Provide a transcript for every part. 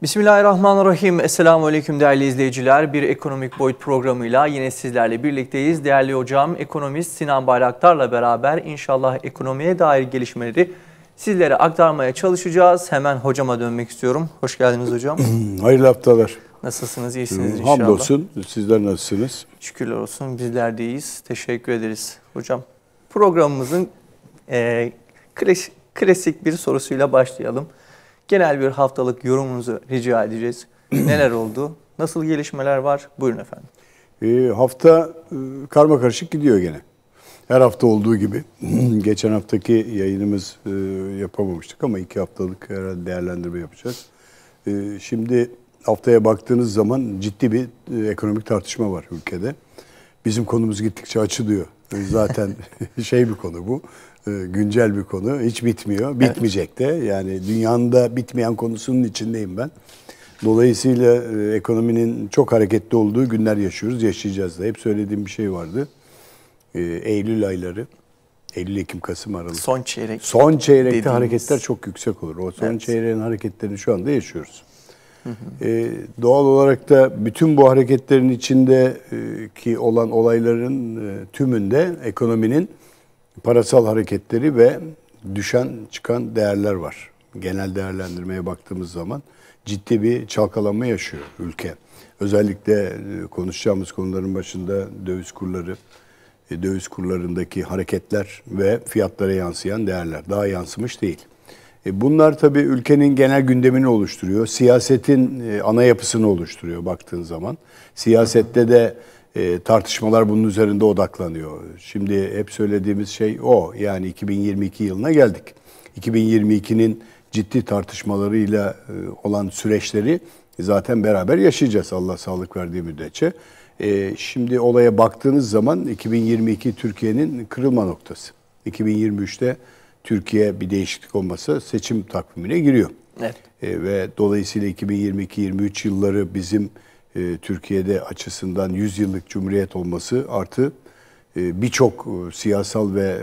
Bismillahirrahmanirrahim. Esselamu Aleyküm değerli izleyiciler. Bir ekonomik boyut programıyla yine sizlerle birlikteyiz. Değerli hocam, ekonomist Sinan Bayraktar'la beraber inşallah ekonomiye dair gelişmeleri sizlere aktarmaya çalışacağız. Hemen hocama dönmek istiyorum. Hoş geldiniz hocam. Hayırlı haftalar. Nasılsınız? İyisiniz inşallah. Hamdolsun. Sizler nasılsınız? Şükürler olsun. Bizler de iyiyiz. Teşekkür ederiz hocam. Programımızın klasik bir sorusuyla başlayalım. Genel bir haftalık yorumunuzu rica edeceğiz. Neler oldu? Nasıl gelişmeler var? Buyurun efendim. Hafta karmakarışık gidiyor gene. Her hafta olduğu gibi. Geçen haftaki yayınımız yapamamıştık ama 2 haftalık herhalde değerlendirme yapacağız. Şimdi haftaya baktığınız zaman ciddi bir ekonomik tartışma var ülkede. Bizim konumuz gittikçe açılıyor. Zaten bir konu bu. Güncel bir konu. Hiç bitmiyor. Bitmeyecek de. Yani dünyanın da bitmeyen konusunun içindeyim ben. Dolayısıyla ekonominin çok hareketli olduğu günler yaşıyoruz. Yaşayacağız da. Hep söylediğim bir şey vardı. Eylül ayları. Eylül, Ekim, Kasım, Aralık. Son çeyrek. Son çeyrekte hareketler çok yüksek olur. O son çeyreğin hareketlerini şu anda yaşıyoruz. Doğal olarak da bütün bu hareketlerin içindeki olan olayların tümünde ekonominin parasal hareketleri ve düşen çıkan değerler var. Genel değerlendirmeye baktığımız zaman ciddi bir çalkalanma yaşıyor ülke. Özellikle konuşacağımız konuların başında döviz kurları, döviz kurlarındaki hareketler ve fiyatlara yansıyan değerler. Daha yansımış değil. Bunlar tabii ülkenin genel gündemini oluşturuyor. Siyasetin ana yapısını oluşturuyor baktığın zaman. Siyasette de tartışmalar bunun üzerinde odaklanıyor. Şimdi hep söylediğimiz şey o. Yani 2022 yılına geldik. 2022'nin ciddi tartışmalarıyla olan süreçleri zaten beraber yaşayacağız Allah sağlık verdiği müddetçe. Şimdi olaya baktığınız zaman 2022 Türkiye'nin kırılma noktası. 2023'te Türkiye bir değişiklik olmasa seçim takvimine giriyor. Evet. Ve dolayısıyla 2022-23 yılları bizim Türkiye'de açısından 100 yıllık cumhuriyet olması artı birçok siyasal ve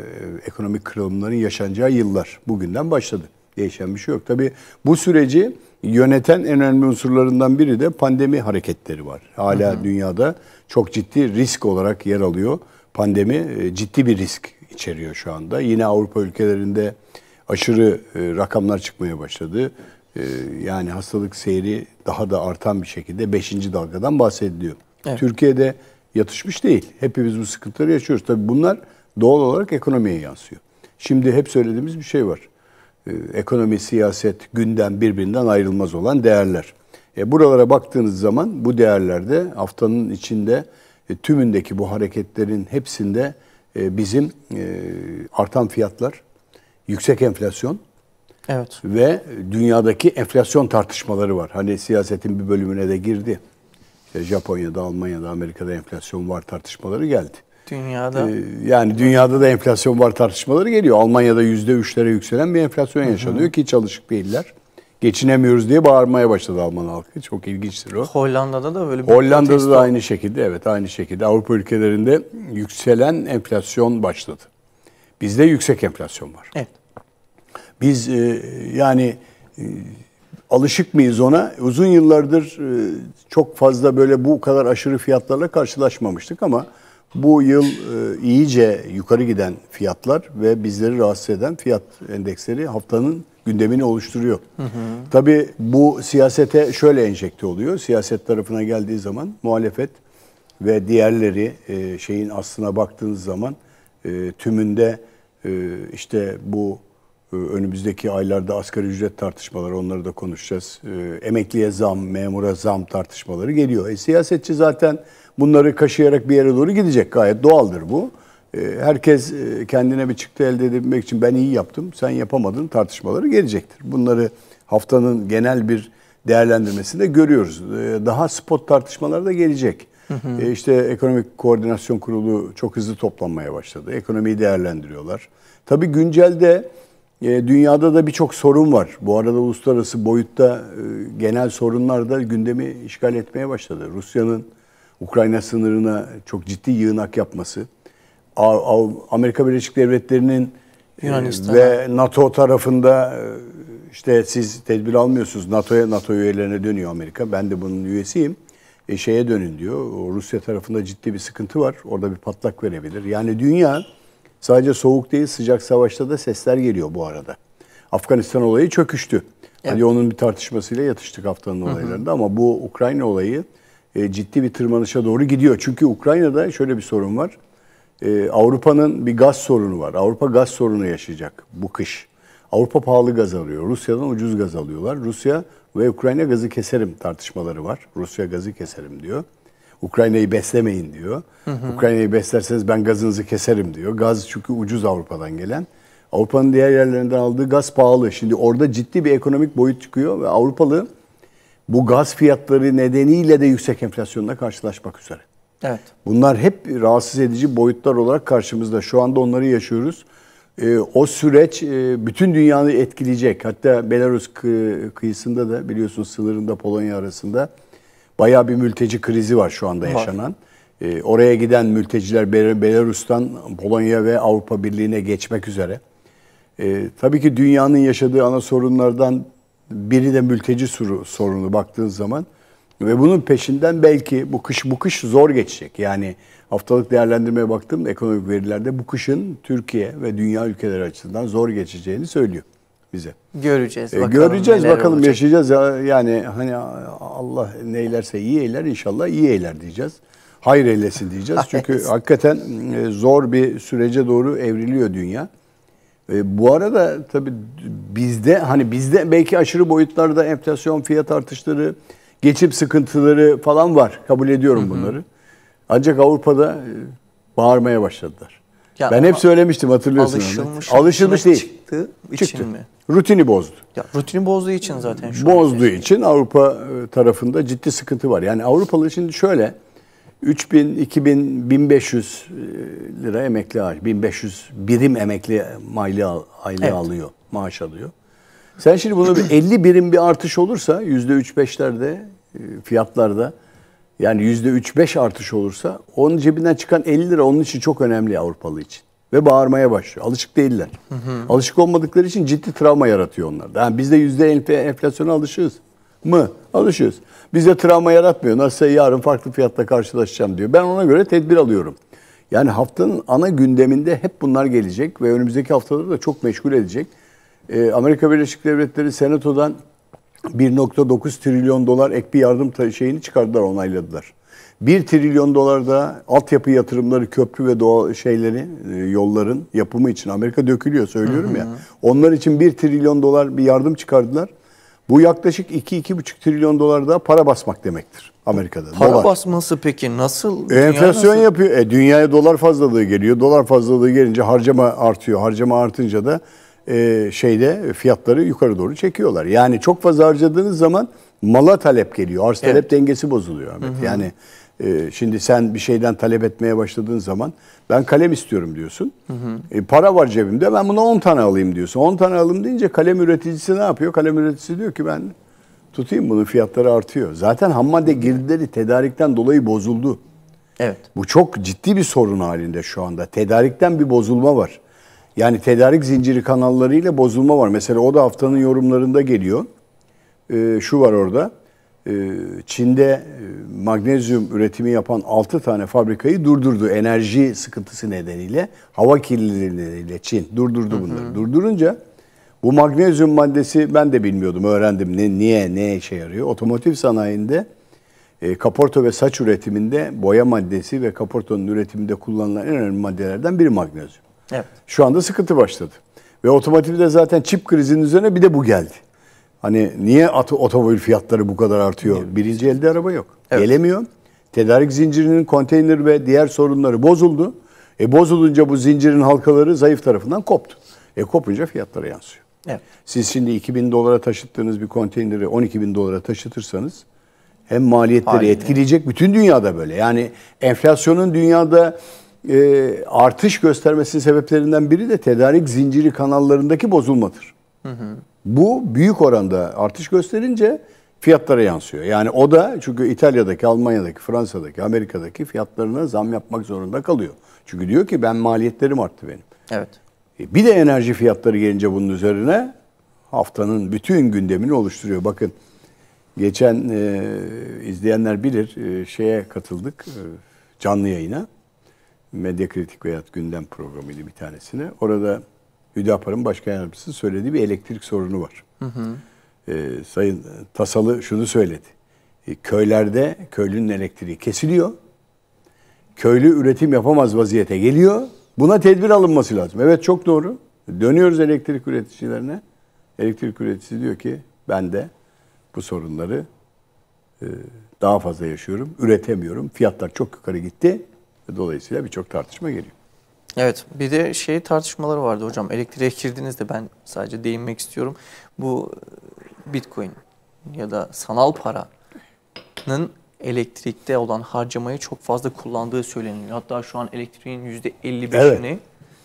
ekonomik kırılımların yaşanacağı yıllar bugünden başladı. Değişen bir şey yok. Tabii bu süreci yöneten en önemli unsurlarından biri de pandemi hareketleri var. Hala dünyada çok ciddi risk olarak yer alıyor. Pandemi ciddi bir risk içeriyor şu anda. Yine Avrupa ülkelerinde aşırı rakamlar çıkmaya başladı. Yani hastalık seyri daha da artan bir şekilde 5. dalgadan bahsediliyor. Evet. Türkiye'de yatışmış değil. Hepimiz bu sıkıntıları yaşıyoruz. Tabii bunlar doğal olarak ekonomiye yansıyor. Şimdi hep söylediğimiz bir şey var. Ekonomi, siyaset, gündem birbirinden ayrılmaz olan değerler. Buralara baktığınız zaman bu değerlerde haftanın içinde tümündeki bu hareketlerin hepsinde bizim artan fiyatlar, yüksek enflasyon ve dünyadaki enflasyon tartışmaları var. Hani siyasetin bir bölümüne de girdi. İşte Japonya'da, Almanya'da, Amerika'da enflasyon var tartışmaları geldi. Dünyada? Yani dünyada da enflasyon var tartışmaları geliyor. Almanya'da %3'lere yükselen bir enflasyon yaşanıyor ki hiç alışık değiller. Geçinemiyoruz diye bağırmaya başladı Alman halkı. Çok ilginçtir o. Hollanda'da da böyle bir Hollanda'da da aynı şekilde, evet aynı şekilde. Avrupa ülkelerinde yükselen enflasyon başladı. Bizde yüksek enflasyon var. Evet. Biz alışık mıyız ona? Uzun yıllardır çok fazla böyle bu kadar aşırı fiyatlarla karşılaşmamıştık ama bu yıl iyice yukarı giden fiyatlar ve bizleri rahatsız eden fiyat endeksleri haftanın gündemini oluşturuyor. Tabii bu siyasete şöyle enjekte oluyor. Siyaset tarafına geldiği zaman muhalefet ve diğerleri şeyin aslına baktığınız zaman tümünde işte bu önümüzdeki aylarda asgari ücret tartışmaları, onları da konuşacağız. Emekliye zam, memura zam tartışmaları geliyor. Siyasetçi zaten bunları kaşıyarak bir yere doğru gidecek. Gayet doğaldır bu. Herkes kendine bir çıktı elde edebilmek için ben iyi yaptım, sen yapamadın tartışmaları gelecektir. Bunları haftanın genel bir değerlendirmesinde görüyoruz. Daha spot tartışmalar da gelecek. İşte Ekonomik Koordinasyon Kurulu çok hızlı toplanmaya başladı. Ekonomiyi değerlendiriyorlar. Tabii güncelde dünyada da birçok sorun var. Bu arada uluslararası boyutta genel sorunlar da gündemi işgal etmeye başladı. Rusya'nın Ukrayna sınırına çok ciddi yığınak yapması, Amerika Birleşik Devletleri'nin Yunanistan. Ve NATO tarafında işte siz tedbir almıyorsunuz. NATO üyelerine dönüyor Amerika. Ben de bunun üyesiyim. Şeye dönün diyor. Rusya tarafında ciddi bir sıkıntı var. Orada bir patlak verebilir. Yani dünya sadece soğuk değil, sıcak savaşta da sesler geliyor bu arada. Afganistan olayı çöküştü. Evet. Hadi onun bir tartışmasıyla yatıştık haftanın olaylarında ama bu Ukrayna olayı ciddi bir tırmanışa doğru gidiyor. Çünkü Ukrayna'da şöyle bir sorun var. Avrupa'nın bir gaz sorunu var. Avrupa gaz sorunu yaşayacak bu kış. Avrupa pahalı gaz alıyor. Rusya'dan ucuz gaz alıyorlar. Rusya ve Ukrayna gazı keserim tartışmaları var. Rusya gazı keserim diyor. Ukrayna'yı beslemeyin diyor. Ukrayna'yı beslerseniz ben gazınızı keserim diyor. Gaz çünkü ucuz Avrupa'dan gelen. Avrupa'nın diğer yerlerinden aldığı gaz pahalı. Şimdi orada ciddi bir ekonomik boyut çıkıyor ve Avrupalı bu gaz fiyatları nedeniyle de yüksek enflasyonla karşılaşmak üzere. Evet. Bunlar hep rahatsız edici boyutlar olarak karşımızda. Şu anda onları yaşıyoruz. O süreç bütün dünyayı etkileyecek. Hatta Belarus kıyısında da biliyorsunuz sınırında Polonya arasında bayağı bir mülteci krizi var şu anda yaşanan. Oraya giden mülteciler Belarus'tan Polonya ve Avrupa Birliği'ne geçmek üzere. Tabii ki dünyanın yaşadığı ana sorunlardan biri de mülteci sorunu baktığın zaman. Ve bunun peşinden belki bu kış zor geçecek. Yani haftalık değerlendirmeye baktım ekonomik verilerde bu kışın Türkiye ve dünya ülkeleri açısından zor geçeceğini söylüyor bize. Göreceğiz bakalım. Göreceğiz bakalım olacak. Yaşayacağız. Yani hani Allah neylerse iyi eyler inşallah iyi eyler diyeceğiz. Hayır eylesin diyeceğiz. Çünkü hakikaten zor bir sürece doğru evriliyor dünya. Bu arada tabii bizde belki aşırı boyutlarda enflasyon, fiyat artışları, geçim sıkıntıları falan var. Kabul ediyorum bunları. Ancak Avrupa'da bağırmaya başladılar. Ya ben hep söylemiştim hatırlıyorsun. Alışılmış değil. Çıktı. Mi? Rutini bozdu. Ya rutini bozduğu için zaten şu bozduğu için Avrupa tarafında ciddi sıkıntı var. Yani Avrupalı şimdi şöyle 3000, 2000, 1500 lira emekli aylığı, 1500 birim emekli aylığı alıyor, maaş alıyor. Sen şimdi bunu bir 50 birim bir artış olursa %3-5'lerde fiyatlarda yani %3-5 artış olursa onun cebinden çıkan 50 lira onun için çok önemli Avrupalı için. Ve bağırmaya başlıyor. Alışık değiller. Alışık olmadıkları için ciddi travma yaratıyor onlarda. Yani biz de %50 enflasyona alışığız mı? Alışığız. Bize travma yaratmıyor. Nasılsa yarın farklı fiyatla karşılaşacağım diyor. Ben ona göre tedbir alıyorum. Yani haftanın ana gündeminde hep bunlar gelecek ve önümüzdeki haftaları da çok meşgul edecek. Amerika Birleşik Devletleri Senato'dan 1.9 trilyon dolar ek bir yardım şeyini çıkardılar, onayladılar. 1 trilyon dolar da altyapı yatırımları, köprü ve yolların yapımı için Amerika dökülüyor söylüyorum ya. Onlar için 1 trilyon dolar bir yardım çıkardılar. Bu yaklaşık 2-2,5 trilyon dolar da para basmak demektir Amerika'da. Para basması peki nasıl? Enflasyon yapıyor. Dünyaya dolar fazlalığı geliyor. Dolar fazlalığı gelince harcama artıyor. Harcama artınca da fiyatları yukarı doğru çekiyorlar. Yani çok fazla harcadığınız zaman mala talep geliyor. Arz talep dengesi bozuluyor Ahmet. Yani şimdi sen bir şeyden talep etmeye başladığın zaman ben kalem istiyorum diyorsun. Para var cebimde ben buna 10 tane alayım diyorsun. 10 tane alayım deyince kalem üreticisi ne yapıyor? Kalem üreticisi diyor ki ben tutayım bunun fiyatları artıyor. Zaten hammadde girdileri tedarikten dolayı bozuldu. Evet. Bu çok ciddi bir sorun halinde şu anda. Tedarikten bir bozulma var. Yani tedarik zinciri kanallarıyla bozulma var. Mesela o da haftanın yorumlarında geliyor. Şu var orada. Çin'de magnezyum üretimi yapan 6 tane fabrikayı durdurdu. Enerji sıkıntısı nedeniyle, hava kirliliği nedeniyle Çin durdurdu bunları. Durdurunca bu magnezyum maddesi ben de bilmiyordum, öğrendim. Ne işe yarıyor? Otomotiv sanayinde kaporta ve saç üretiminde boya maddesi ve kaportanın üretiminde kullanılan en önemli maddelerden biri magnezyum. Evet. Şu anda sıkıntı başladı. Ve otomotivde zaten çip krizinin üzerine bir de bu geldi. Hani niye otomobil fiyatları bu kadar artıyor? Evet. Birinci elde araba yok. Evet. Gelemiyor. Tedarik zincirinin konteyner ve diğer sorunları bozuldu. Bozulunca bu zincirin halkaları zayıf tarafından koptu. Kopunca fiyatlara yansıyor. Evet. Siz şimdi 2.000 dolara taşıttığınız bir konteyneri 12.000 dolara taşıtırsanız hem maliyetleri etkileyecek, bütün dünyada böyle. Yani enflasyonun dünyada artış göstermesinin sebeplerinden biri de tedarik zinciri kanallarındaki bozulmadır. Bu büyük oranda artış gösterince fiyatlara yansıyor. Yani o da çünkü İtalya'daki, Almanya'daki, Fransa'daki, Amerika'daki fiyatlarına zam yapmak zorunda kalıyor. Çünkü diyor ki ben maliyetlerim arttı benim. Evet. Bir de enerji fiyatları gelince bunun üzerine haftanın bütün gündemini oluşturuyor. Bakın geçen izleyenler bilir şeye katıldık canlı yayına. Medya Kritik ve Gündem programıydı bir tanesine. Orada Hüdapar'ın başkan yardımcısı söylediği bir elektrik sorunu var. Sayın Tasalı şunu söyledi. Köylerde köylünün elektriği kesiliyor. Köylü üretim yapamaz vaziyete geliyor. Buna tedbir alınması lazım. Evet, çok doğru. Dönüyoruz elektrik üreticilerine. Elektrik üreticisi diyor ki ben de bu sorunları daha fazla yaşıyorum. Üretemiyorum. Fiyatlar çok yukarı gitti. Dolayısıyla birçok tartışma geliyor. Evet, bir de tartışmaları vardı hocam. Elektriğe girdiğinizde ben sadece değinmek istiyorum. Bu Bitcoin ya da sanal paranın elektrikte olan harcamayı çok fazla kullandığı söyleniyor. Hatta şu an elektriğin %55'ini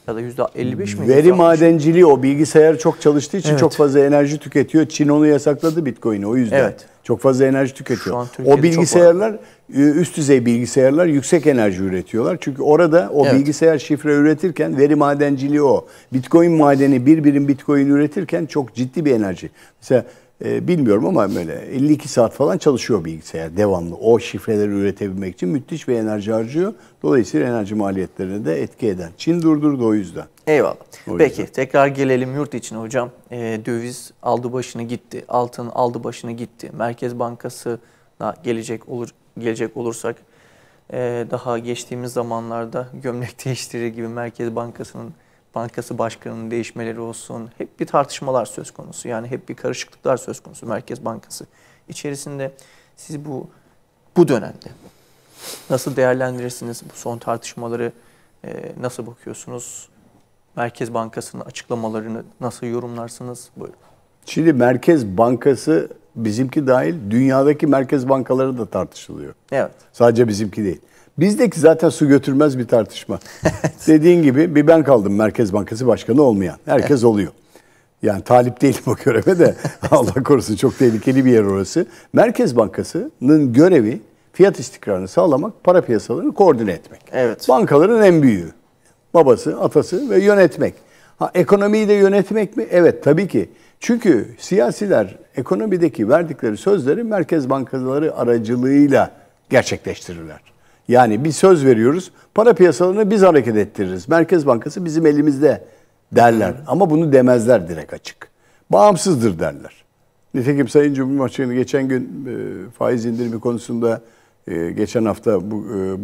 ya da %55 mi? Veri madenciliği, o bilgisayar çok çalıştığı için Evet. çok fazla enerji tüketiyor. Çin onu yasakladı, Bitcoin'i, o yüzden. Evet. Çok fazla enerji tüketiyor. Şu an Türkiye'de O bilgisayarlar, üst düzey bilgisayarlar yüksek enerji üretiyorlar. Çünkü orada o bilgisayar şifre üretirken veri madenciliği o. Bitcoin madeni bir birim Bitcoin üretirken çok ciddi bir enerji. Mesela bilmiyorum ama böyle 52 saat falan çalışıyor bilgisayar devamlı. O şifreleri üretebilmek için müthiş bir enerji harcıyor. Dolayısıyla enerji maliyetlerini de etki eden. Çin durdurdu o yüzden. Eyvallah. O Peki yüzden. tekrar gelelim yurt içine hocam. Döviz aldı başını gitti. Altın aldı başını gitti. Merkez Bankası'na gelecek olursak daha geçtiğimiz zamanlarda gömlek değiştirir gibi Merkez Bankası başkanının değişmeleri olsun. Hep bir tartışmalar söz konusu. Yani hep bir karışıklıklar söz konusu Merkez Bankası içerisinde. Siz bu dönemde nasıl değerlendirirsiniz? Bu son tartışmaları nasıl bakıyorsunuz? Merkez Bankası'nın açıklamalarını nasıl yorumlarsınız? Buyurun. Şimdi Merkez Bankası bizimki dahil dünyadaki merkez bankaları da tartışılıyor. Evet. Sadece bizimki değil. Bizdeki zaten su götürmez bir tartışma. Dediğin gibi bir ben kaldım Merkez Bankası Başkanı olmayan. Herkes oluyor. Yani talip değilim o göreve de Allah korusun, çok tehlikeli bir yer orası. Merkez Bankası'nın görevi fiyat istikrarını sağlamak, para piyasalarını koordine etmek. Evet. Bankaların en büyüğü. Babası, atası ve yönetmek. Ekonomiyi de yönetmek mi? Evet, tabii ki. Çünkü siyasiler ekonomideki verdikleri sözleri merkez bankaları aracılığıyla gerçekleştirirler. Yani bir söz veriyoruz, para piyasalarını biz hareket ettiririz. Merkez Bankası bizim elimizde derler. Ama bunu demezler direkt açık. Bağımsızdır derler. Nitekim Sayın Cumhurbaşkanı geçen gün faiz indirimi konusunda geçen hafta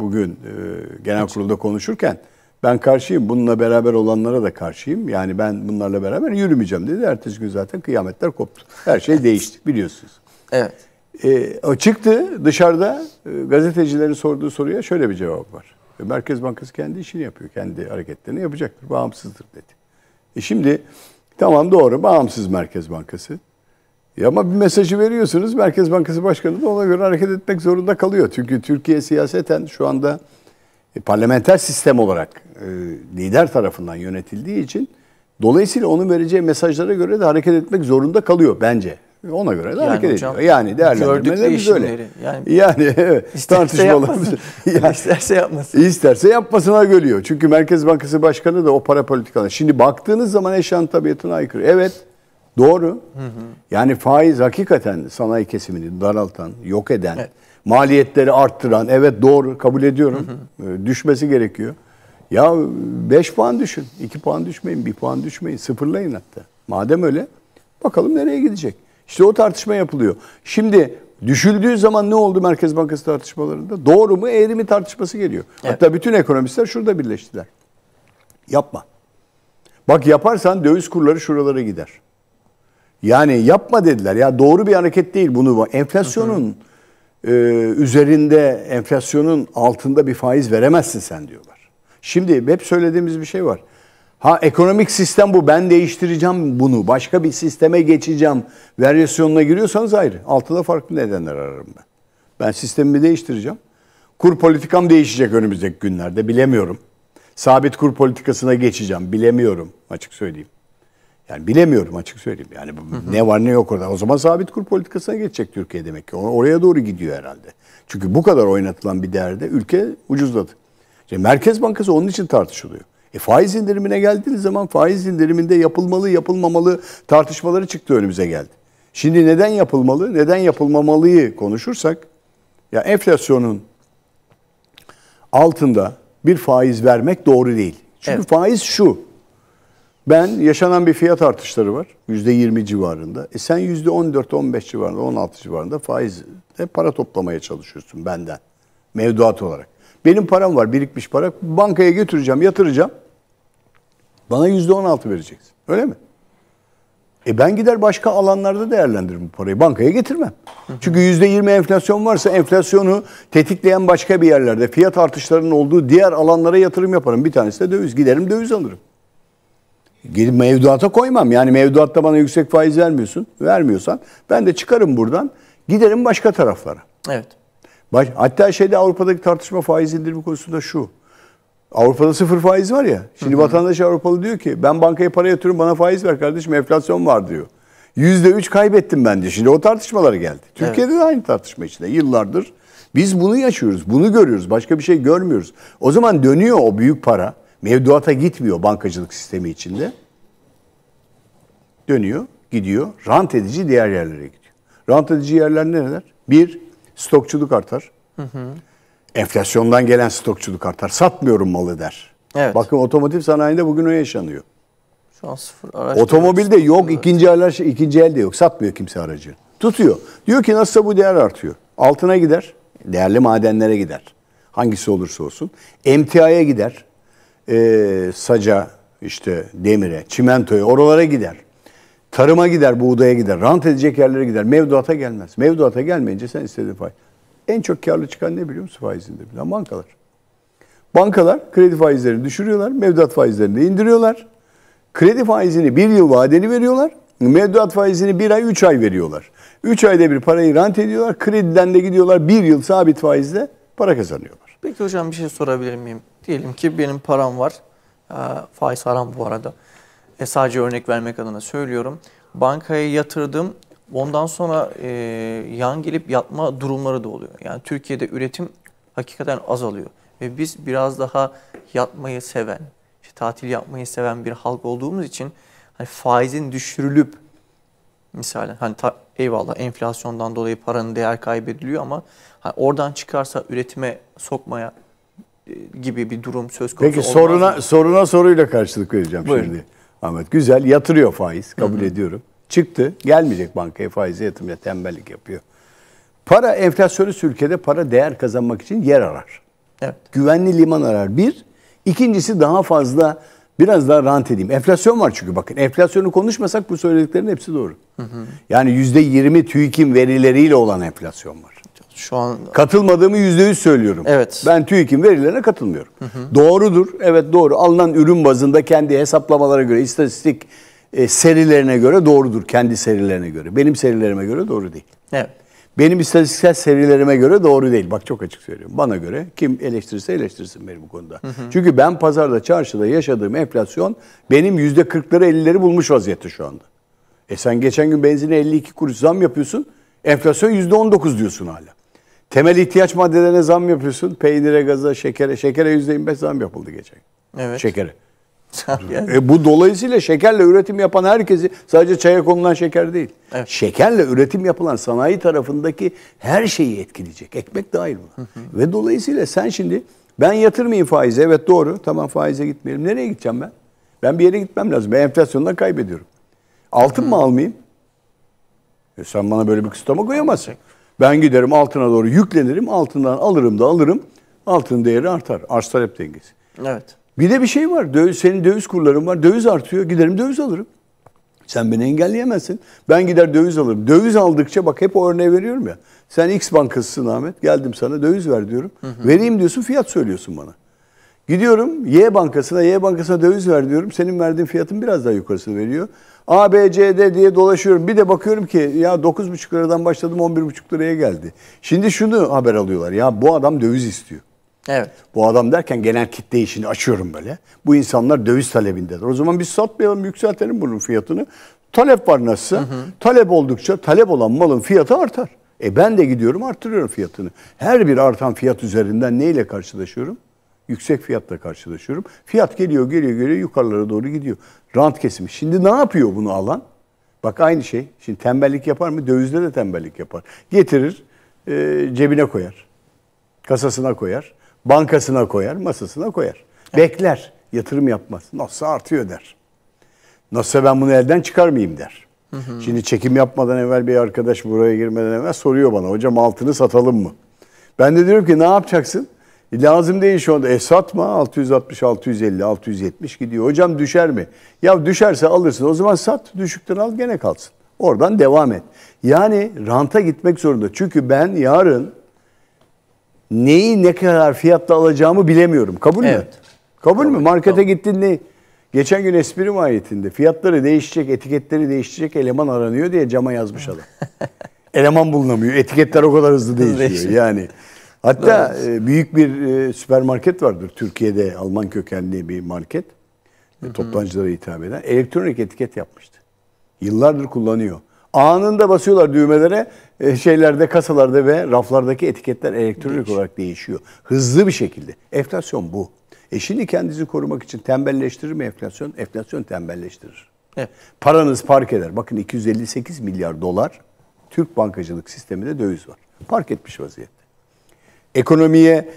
bugün genel kurulda konuşurken ben karşıyım, bununla beraber olanlara da karşıyım. Yani ben bunlarla beraber yürümeyeceğim dedi. Ertesi gün zaten kıyametler koptu. Her şey değişti biliyorsunuz. Evet. O çıktı dışarıda, gazetecilerin sorduğu soruya şöyle bir cevap var. Merkez Bankası kendi işini yapıyor, kendi hareketlerini yapacaktır, bağımsızdır dedi. Şimdi tamam, doğru, bağımsız Merkez Bankası. Ama bir mesajı veriyorsunuz, Merkez Bankası Başkanı da ona göre hareket etmek zorunda kalıyor. Çünkü Türkiye siyaseten şu anda parlamenter sistem olarak lider tarafından yönetildiği için dolayısıyla onun vereceği mesajlara göre de hareket etmek zorunda kalıyor bence. Ona göre de hareket ediyor. Yani değerlendirmelerimiz öyle. Yani evet, tartışmalarımız. İsterse yapmasın. İsterse yapmasına geliyor. Çünkü Merkez Bankası Başkanı da o para politikaları. Şimdi baktığınız zaman eşyanın tabiatına aykırı. Evet, doğru. Yani faiz hakikaten sanayi kesimini daraltan, yok eden, evet, maliyetleri arttıran, evet doğru, kabul ediyorum. Düşmesi gerekiyor. Ya 5 puan düşün, 2 puan düşmeyin, 1 puan düşmeyin, sıfırlayın hatta. Madem öyle, bakalım nereye gidecek. İşte o tartışma yapılıyor. Şimdi düşüldüğü zaman ne oldu Merkez Bankası tartışmalarında? Doğru mu, eğri mi tartışması geliyor. Evet. Hatta bütün ekonomistler şurada birleştiler. Yapma. Bak, yaparsan döviz kurları şuralara gider. Yani yapma dediler. Ya doğru bir hareket değil bunu. Enflasyonun üzerinde, enflasyonun altında bir faiz veremezsin sen diyorlar. Şimdi hep söylediğimiz bir şey var. Ekonomik sistem bu. Ben değiştireceğim bunu. Başka bir sisteme geçeceğim. Varyasyonuna giriyorsanız ayrı. Altında farklı nedenler ararım ben. Ben sistemimi değiştireceğim. Kur politikam değişecek önümüzdeki günlerde. Bilemiyorum. Sabit kur politikasına geçeceğim. Bilemiyorum. Açık söyleyeyim. Yani bilemiyorum, açık söyleyeyim. Yani ne var ne yok orada. O zaman sabit kur politikasına geçecek Türkiye demek ki. Oraya doğru gidiyor herhalde. Çünkü bu kadar oynatılan bir değerde ülke ucuzladı. Merkez Bankası onun için tartışılıyor. Faiz indirimine geldiğiniz zaman faiz indiriminde yapılmalı, yapılmamalı tartışmaları çıktı, önümüze geldi. Şimdi neden yapılmalı, neden yapılmamalıyı konuşursak, ya enflasyonun altında bir faiz vermek doğru değil. Çünkü faiz şu: ben yaşanan bir fiyat artışları var %20 civarında. Sen %14-15 civarında, 16 civarında faizle para toplamaya çalışıyorsun benden mevduat olarak. Benim param var, birikmiş para, bankaya götüreceğim, yatıracağım. Bana %16 vereceksin. Öyle mi? Ben gider başka alanlarda değerlendiririm bu parayı. Bankaya getirmem. Çünkü %20 enflasyon varsa enflasyonu tetikleyen başka bir yerlerde fiyat artışlarının olduğu diğer alanlara yatırım yaparım. Bir tanesi de döviz. Giderim döviz alırım. Gidip mevduata koymam. Yani mevduatta bana yüksek faiz vermiyorsan ben de çıkarım buradan. Giderim başka taraflara. Evet. Hatta Avrupa'daki tartışma faiz indirimi konusunda şu: Avrupa'da sıfır faiz var ya. Şimdi vatandaş Avrupalı diyor ki ben bankaya para yatırıyorum, bana faiz ver kardeşim, enflasyon var diyor. %3 kaybettim ben diyor. Şimdi o tartışmalara geldi. Türkiye'de de aynı tartışma içinde. Yıllardır biz bunu yaşıyoruz. Bunu görüyoruz. Başka bir şey görmüyoruz. O zaman dönüyor o büyük para. Mevduata gitmiyor bankacılık sistemi içinde. Dönüyor, gidiyor. Rant edici diğer yerlere gidiyor. Rant edici yerler nereler? Bir, stokçuluk artar. Enflasyondan gelen stokçuluk artar. Satmıyorum malı der. Evet. Bakın otomotiv sanayinde bugün o yaşanıyor. Şu an sıfır Otomobilde yok, ikinci el de yok. Satmıyor kimse aracı. Tutuyor. Diyor ki nasılsa bu değer artıyor. Altına gider. Değerli madenlere gider. Hangisi olursa olsun. Emtiaya gider. Saca, demire, çimentoya, oralara gider. Tarıma gider, buğdaya gider. Rant edecek yerlere gider. Mevduata gelmez. Mevduata gelmeyince sen istediğin faiz. En çok karlı çıkan ne biliyor musun faiz indiriminden? Bankalar. Bankalar kredi faizlerini düşürüyorlar. Mevduat faizlerini de indiriyorlar. Kredi faizini 1 yıl vadeli veriyorlar. Mevduat faizini 1 ay, 3 ay veriyorlar. 3 ayda bir parayı rant ediyorlar. Krediden de gidiyorlar 1 yıl sabit faizle para kazanıyorlar. Peki hocam, bir şey sorabilir miyim? Diyelim ki benim param var. Faiz haram bu arada. Sadece örnek vermek adına söylüyorum. Bankaya yatırdım. Ondan sonra yan gelip yatma durumları da oluyor. Yani Türkiye'de üretim hakikaten azalıyor. Ve biz biraz daha yatmayı seven, tatil yapmayı seven bir halk olduğumuz için faizin düşürülüp misalen eyvallah enflasyondan dolayı paranın değer kaybediliyor ama oradan çıkarsa üretime sokmaya gibi bir durum söz konusu. Peki soruna soruyla karşılık vereceğim. Buyurun. Şimdi. Ahmet, güzel yatırıyor faiz, kabul ediyorum. Çıktı, gelmeyecek bankaya, faize yatırmaya tembellik yapıyor. Para, enflasyonist ülkede para değer kazanmak için yer arar. Evet. Güvenli liman arar. Bir. İkincisi daha fazla, biraz daha rant edeyim. Enflasyon var çünkü bakın. Enflasyonu konuşmasak bu söylediklerin hepsi doğru. Yani %20 TÜİK'in verileriyle olan enflasyon var. Şu an katılmadığımı %100 söylüyorum. Evet. Ben TÜİK'in verilerine katılmıyorum. Doğrudur. Evet doğru. Alınan ürün bazında kendi hesaplamalara göre, istatistik serilerine göre doğrudur. Kendi serilerine göre. Benim serilerime göre doğru değil. Evet. Benim istatistiksel serilerime göre doğru değil. Bak çok açık söylüyorum. Bana göre kim eleştirirse eleştirsin beni bu konuda. Çünkü ben pazarda, çarşıda yaşadığım enflasyon benim %40'ları 50'leri bulmuş vaziyette şu anda. Sen geçen gün benzine 52 kuruş zam yapıyorsun. Enflasyon %19 diyorsun hala. Temel ihtiyaç maddelerine zam yapıyorsun. Peynire, gaza, şekere. Şekere %25 zam yapıldı geçen. Evet. Şekere. Bu dolayısıyla şekerle üretim yapan herkesi, sadece çaya konulan şeker değil. Evet. Şekerle üretim yapılan sanayi tarafındaki her şeyi etkileyecek. Ekmek dahil buna. Ve dolayısıyla sen şimdi ben yatırmayayım faize. Evet doğru. Tamam faize gitmeyelim. Nereye gideceğim ben? Ben bir yere gitmem lazım. Ben enflasyondan kaybediyorum. Altın mı almayayım? Sen bana böyle bir kısıtlama koyamazsın. Ben giderim altına doğru yüklenirim. Altından alırım da alırım. Altın değeri artar. Arz talep dengesi. Evet. Bir de bir şey var. Senin döviz kurların var. Döviz artıyor. Giderim döviz alırım. Sen beni engelleyemezsin. Ben gider döviz alırım. Döviz aldıkça bak hep o örneği veriyorum ya. Sen X bankasısın Ahmet. Geldim sana döviz ver diyorum. Vereyim diyorsun, fiyat söylüyorsun bana. Gidiyorum Y bankasına döviz ver diyorum. Senin verdiğin fiyatın biraz daha yukarısını veriyor. A, B, C, D diye dolaşıyorum. Bir de bakıyorum ki ya 9,5 liradan başladım 11,5 liraya geldi. Şimdi şunu haber alıyorlar. Ya bu adam döviz istiyor. Evet. Bu adam derken genel kitle işini açıyorum böyle. Bu insanlar döviz talebindedir. O zaman biz satmayalım, yükseltelim bunun fiyatını. Talep var nasılsa. Talep oldukça talep olan malın fiyatı artar. Ben de gidiyorum arttırıyorum fiyatını. Her bir artan fiyat üzerinden neyle karşılaşıyorum? yüksek fiyatla karşılaşıyorum. Fiyat geliyor yukarılara doğru gidiyor. Rant kesimi. Şimdi ne yapıyor bunu alan? Bak aynı şey. Şimdi tembellik yapar mı? Dövizde de tembellik yapar. Getirir, cebine koyar. Kasasına koyar. Bankasına koyar, masasına koyar. Bekler. Yatırım yapmaz. Nasıl artıyor der. Nasılsa ben bunu elden çıkarmayayım der. Şimdi çekim yapmadan evvel bir arkadaş buraya girmeden evvel soruyor bana. Hocam altını satalım mı? Ben de diyorum ki ne yapacaksın? Lazım değil şu anda. Satma 660, 650, 670 gidiyor. Hocam düşer mi? Ya düşerse alırsın. O zaman sat. Düşükten al gene kalsın. Oradan devam et. Yani ranta gitmek zorunda. Çünkü ben yarın neyi ne kadar fiyatla alacağımı bilemiyorum. Kabul mü? Kabul mü? Markete gittin ne? Geçen gün espri mahiyetinde fiyatları değişecek, etiketleri değişecek eleman aranıyor diye cama yazmış adam. Eleman bulunamıyor. Etiketler o kadar hızlı değişiyor. Yani hatta büyük bir süpermarket vardır Türkiye'de, Alman kökenli bir market. Toptancılara hitap eden. Elektronik etiket yapmıştı. Yıllardır kullanıyor. Anında basıyorlar düğmelere, şeylerde, kasalarda ve raflardaki etiketler elektronik olarak değişiyor. Hızlı bir şekilde. Enflasyon bu. Şimdi kendinizi korumak için tembelleştirir mi enflasyon? Enflasyon tembelleştirir. Evet. Paranız park eder. Bakın 258 milyar dolar Türk bankacılık sisteminde döviz var. Park etmiş vaziyette. Ekonomiye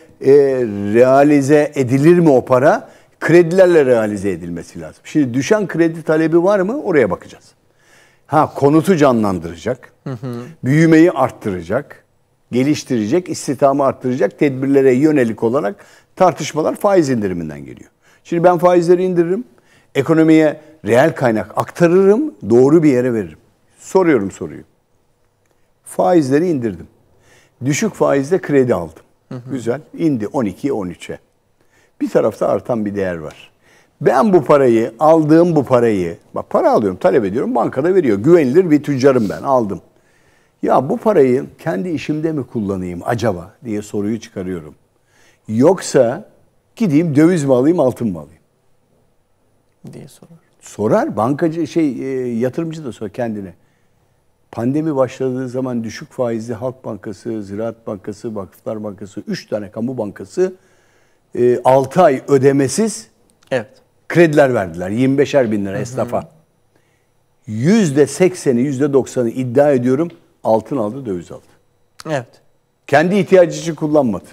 realize edilir mi o para? Kredilerle realize edilmesi lazım. Şimdi düşen kredi talebi var mı? Oraya bakacağız. Konutu canlandıracak, büyümeyi arttıracak, geliştirecek, istihdamı arttıracak tedbirlere yönelik olarak tartışmalar faiz indiriminden geliyor. Şimdi ben faizleri indiririm, ekonomiye reel kaynak aktarırım, doğru bir yere veririm. Soruyorum soruyu. Faizleri indirdim. Düşük faizle kredi aldım. Güzel, indi 12'ye 13'e. Bir tarafta artan bir değer var. Ben bu parayı, aldığım bu parayı, bak para alıyorum, talep ediyorum, bankada veriyor. Güvenilir bir tüccarım ben, aldım. Ya bu parayı kendi işimde mi kullanayım acaba diye soruyu çıkarıyorum. Yoksa gideyim döviz mi alayım, altın mı alayım? Diye sorar. Sorar, bankacı yatırımcı da sorar kendine. Pandemi başladığı zaman düşük faizli Halk Bankası, Ziraat Bankası, Vakıflar Bankası, 3 tane kamu bankası 6 ay ödemesiz krediler verdiler. 25'er bin lira esnafa. %80'i, %90'ı iddia ediyorum altın aldı, döviz aldı. Evet. Kendi ihtiyacı için kullanmadı.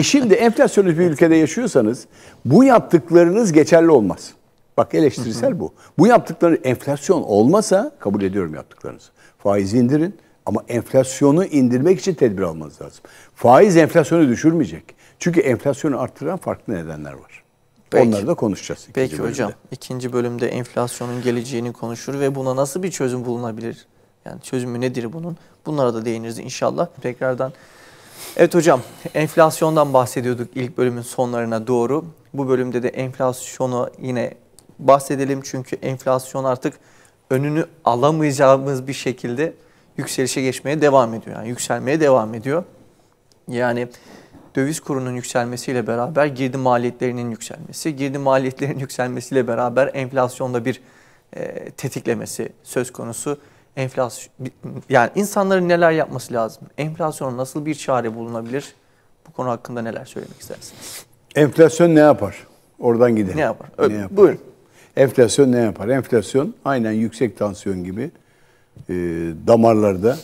Şimdi enflasyonist bir ülkede yaşıyorsanız bu yaptıklarınız geçerli olmaz. Bak eleştirisel bu. Bu yaptıkları enflasyon olmasa kabul ediyorum yaptıklarınızı. Faizi indirin ama enflasyonu indirmek için tedbir almanız lazım. Faiz enflasyonu düşürmeyecek. Çünkü enflasyonu arttıran farklı nedenler var. Peki. Onları da konuşacağız. Peki hocam, ikinci bölümde enflasyonun geleceğini konuşur ve buna nasıl bir çözüm bulunabilir? Yani çözümü nedir bunun? Bunlara da değiniriz inşallah. Tekrardan. Evet hocam, enflasyondan bahsediyorduk ilk bölümün sonlarına doğru. Bu bölümde de enflasyonu yine bahsedelim. Çünkü enflasyon artık önünü alamayacağımız bir şekilde yükselişe geçmeye devam ediyor. Yani yükselmeye devam ediyor. Yani döviz kurunun yükselmesiyle beraber girdi maliyetlerinin yükselmesi, girdi maliyetlerinin yükselmesiyle beraber enflasyonda bir tetiklemesi söz konusu. Enflasyon, yani insanların neler yapması lazım? Enflasyona nasıl bir çare bulunabilir? Bu konu hakkında neler söylemek istersiniz? Enflasyon ne yapar? Oradan gidelim. Ne yapar? Ne yapar? Buyurun. Enflasyon ne yapar? Enflasyon aynen yüksek tansiyon gibi damarlarda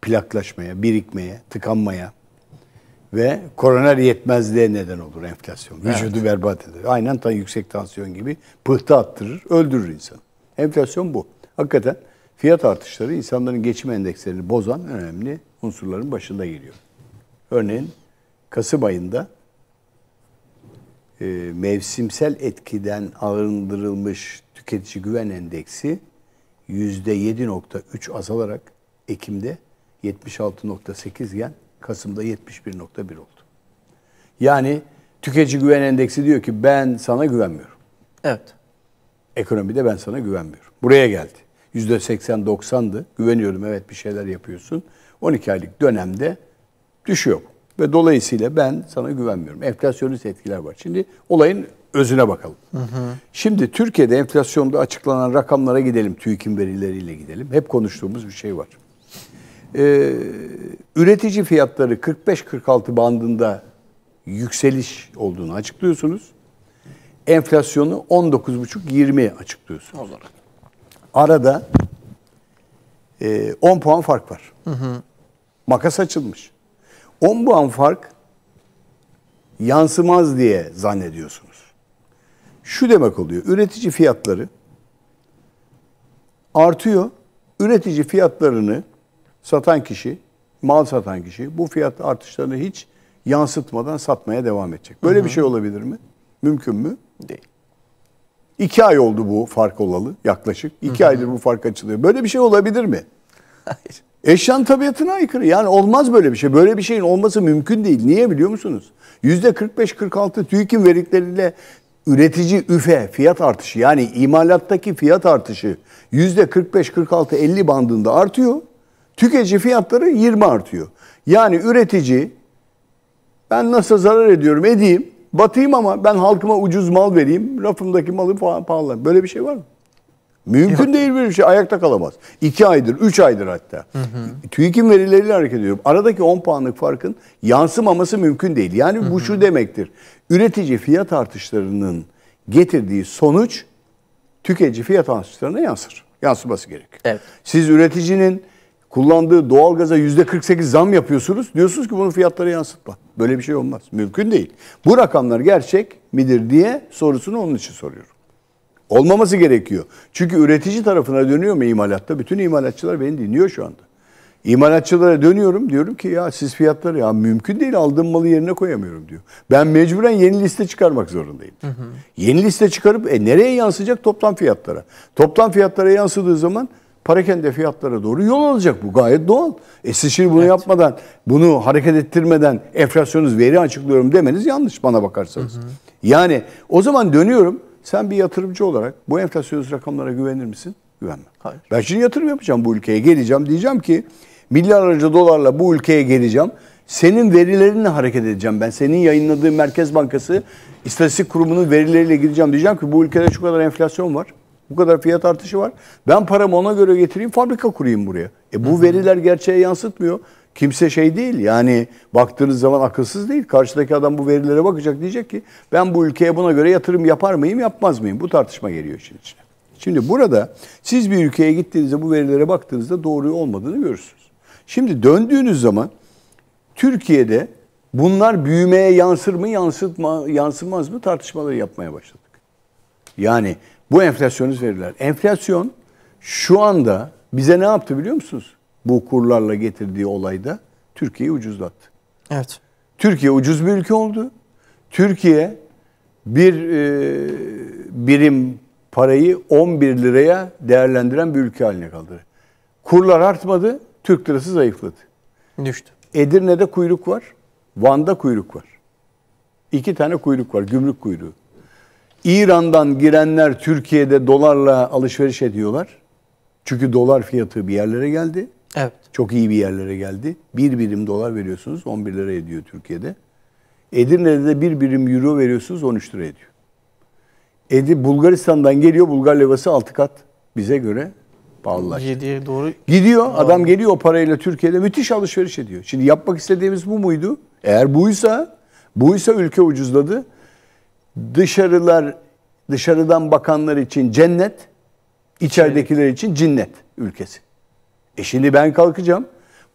plaklaşmaya, birikmeye, tıkanmaya ve koroner yetmezliğe neden olur enflasyon. Vücudu berbat eder. Aynen yüksek tansiyon gibi pıhtı attırır, öldürür insanı. Enflasyon bu. Hakikaten fiyat artışları insanların geçim endekslerini bozan önemli unsurların başında geliyor. Örneğin Kasım ayında mevsimsel etkiden arındırılmış tüketici güven endeksi %7.3 azalarak Ekim'de 76.8 iken Kasım'da 71.1 oldu. Yani tüketici güven endeksi diyor ki ben sana güvenmiyorum. Evet. Ekonomide ben sana güvenmiyorum. Buraya geldi. %80-90'dı. Güveniyorum, evet bir şeyler yapıyorsun. 12 aylık dönemde düşüyor bu. Ve dolayısıyla ben sana güvenmiyorum. Enflasyonist etkiler var. Şimdi olayın özüne bakalım. Şimdi Türkiye'de enflasyonda açıklanan rakamlara gidelim. TÜİK'in verileriyle gidelim. Hep konuştuğumuz bir şey var. Üretici fiyatları 45-46 bandında yükseliş olduğunu açıklıyorsunuz. Enflasyonu 19,5-20 açıklıyorsunuz. Olur. Arada 10 puan fark var. Makas açılmış. 10 puan fark yansımaz diye zannediyorsunuz. Şu demek oluyor. Üretici fiyatları artıyor. Üretici fiyatlarını satan kişi, mal satan kişi bu fiyat artışlarını hiç yansıtmadan satmaya devam edecek. Böyle bir şey olabilir mi? Mümkün mü? Değil. 2 ay oldu bu fark olalı yaklaşık. 2 aydır bu fark açılıyor. Böyle bir şey olabilir mi? Hayır. Eşyanın tabiatına aykırı. Yani olmaz böyle bir şey. Böyle bir şeyin olması mümkün değil. Niye biliyor musunuz? %45-46 TÜİK'in verikleriyle üretici üfe fiyat artışı, yani imalattaki fiyat artışı %45-46-50 bandında artıyor. Tüketici fiyatları 20 artıyor. Yani üretici, ben nasıl zarar ediyorum edeyim, batayım ama ben halkıma ucuz mal vereyim, rafımdaki malı pahalı. Böyle bir şey var mı? Mümkün değil böyle bir şey. Ayakta kalamaz. 2 aydır, 3 aydır hatta. TÜİK'in verileriyle hareket ediyorum. Aradaki 10 puanlık farkın yansımaması mümkün değil. Yani bu şu demektir. Üretici fiyat artışlarının getirdiği sonuç tüketici fiyat artışlarına yansır. Yansıması gerekiyor. Evet. Siz üreticinin kullandığı doğalgaza %48 zam yapıyorsunuz. Diyorsunuz ki bunun fiyatlara yansıtma. Böyle bir şey olmaz. Mümkün değil. Bu rakamlar gerçek midir diye sorusunu onun için soruyorum. Olmaması gerekiyor. Çünkü üretici tarafına dönüyor mu imalatta? Bütün imalatçılar beni dinliyor şu anda. İmalatçılara dönüyorum, diyorum ki ya siz fiyatları ya mümkün değil, aldığım malı yerine koyamıyorum diyor. Ben mecburen yeni liste çıkarmak zorundayım. Yeni liste çıkarıp nereye yansıyacak? Toplam fiyatlara. Toplam fiyatlara yansıdığı zaman parakende fiyatlara doğru yol alacak, bu gayet doğal. Siz şimdi bunu yapmadan, bunu hareket ettirmeden enflasyonuz veri açıklıyorum demeniz yanlış bana bakarsanız. Yani o zaman dönüyorum. Sen bir yatırımcı olarak bu enflasyonist rakamlara güvenir misin? Güvenmem. Hayır. Ben şimdi yatırım yapacağım bu ülkeye. Geleceğim, diyeceğim ki milyarlarca dolarla bu ülkeye geleceğim. Senin verilerinle hareket edeceğim ben. Senin yayınladığın Merkez Bankası İstatistik Kurumu'nun verileriyle gideceğim. Diyeceğim ki bu ülkede şu kadar enflasyon var. Bu kadar fiyat artışı var. Ben paramı ona göre getireyim, fabrika kurayım buraya. Bu veriler gerçeğe yansıtmıyor. Kimse şey değil, yani baktığınız zaman akılsız değil. Karşıdaki adam bu verilere bakacak, diyecek ki ben bu ülkeye buna göre yatırım yapar mıyım, yapmaz mıyım? Bu tartışma geliyor işin içine. Şimdi burada siz bir ülkeye gittiğinizde bu verilere baktığınızda doğru olmadığını görürsünüz. Şimdi döndüğünüz zaman Türkiye'de bunlar büyümeye yansır mı, yansımaz mı tartışmaları yapmaya başladık. Yani bu enflasyonist veriler. Enflasyon şu anda bize ne yaptı biliyor musunuz? Bu kurlarla getirdiği olayda Türkiye'yi ucuzlattı. Evet. Türkiye ucuz bir ülke oldu. Türkiye bir birim parayı 11 liraya değerlendiren bir ülke haline kaldı. Kurlar artmadı, Türk lirası zayıfladı. Düştü. Edirne'de kuyruk var, Van'da kuyruk var. 2 tane kuyruk var, gümrük kuyruğu. İran'dan girenler Türkiye'de dolarla alışveriş ediyorlar. Çünkü dolar fiyatı bir yerlere geldi. Evet. Çok iyi bir yerlere geldi. 1 birim dolar veriyorsunuz, 11 lira ediyor Türkiye'de. Edirne'de de 1 birim euro veriyorsunuz, 13 lira ediyor. Bulgaristan'dan geliyor, Bulgar levası 6 kat bize göre pahalılaştı. 7'ye doğru. Gidiyor, adam geliyor o parayla Türkiye'de müthiş alışveriş ediyor. Şimdi yapmak istediğimiz bu muydu? Eğer buysa ülke ucuzladı. Dışarıdan bakanlar için cennet, içeridekiler için cinnet ülkesi. Şimdi ben kalkacağım.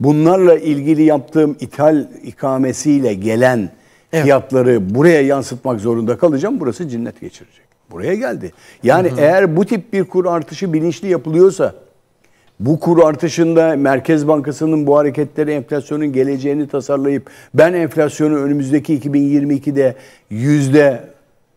Bunlarla ilgili yaptığım ithal ikamesiyle gelen fiyatları buraya yansıtmak zorunda kalacağım. Burası cinnet geçirecek. Buraya geldi. Yani eğer bu tip bir kur artışı bilinçli yapılıyorsa, bu kur artışında Merkez Bankası'nın bu hareketleri enflasyonun geleceğini tasarlayıp ben enflasyonu önümüzdeki 2022'de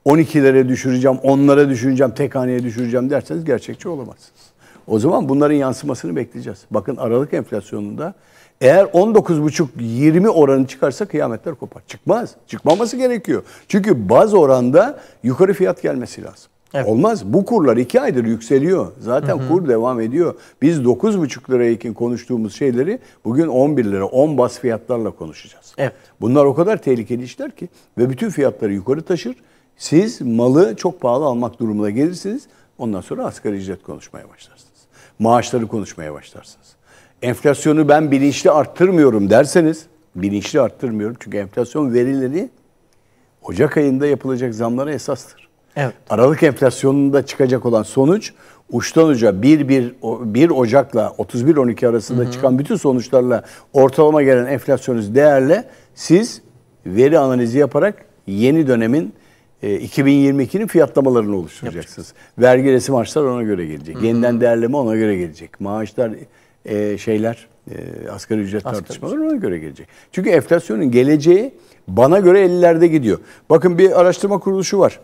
%12'lere düşüreceğim, 10'lara düşüreceğim, tek haneye düşüreceğim derseniz gerçekçi olamazsınız. O zaman bunların yansımasını bekleyeceğiz. Bakın Aralık enflasyonunda eğer 19,5-20 oranı çıkarsa kıyametler kopar. Çıkmaz. Çıkmaması gerekiyor. Çünkü baz oranda yukarı fiyat gelmesi lazım. Evet. Olmaz. Bu kurlar 2 aydır yükseliyor. Zaten kur devam ediyor. Biz 9,5 lirayken konuştuğumuz şeyleri bugün 11 lira, 10 baz fiyatlarla konuşacağız. Evet. Bunlar o kadar tehlikeli işler ki ve bütün fiyatları yukarı taşır. Siz malı çok pahalı almak durumuna gelirsiniz. Ondan sonra asgari ücret konuşmaya başlarsınız. Maaşları konuşmaya başlarsınız. Enflasyonu ben bilinçli arttırmıyorum derseniz, bilinçli arttırmıyorum çünkü enflasyon verileri Ocak ayında yapılacak zamlara esastır. Evet. Aralık enflasyonunda çıkacak olan sonuç uçtan uca 1 Ocak'la 31-12 arasında çıkan bütün sonuçlarla ortalama gelen enflasyonist değerle siz veri analizi yaparak yeni dönemin 2022'nin fiyatlamalarını oluşturacaksınız. Vergi resim harçlar ona göre gelecek. Yeniden değerleme ona göre gelecek. Maaşlar asgari ücret tartışmaları ona göre gelecek. Çünkü enflasyonun geleceği bana göre 50'lerde gidiyor. Bakın bir araştırma kuruluşu var.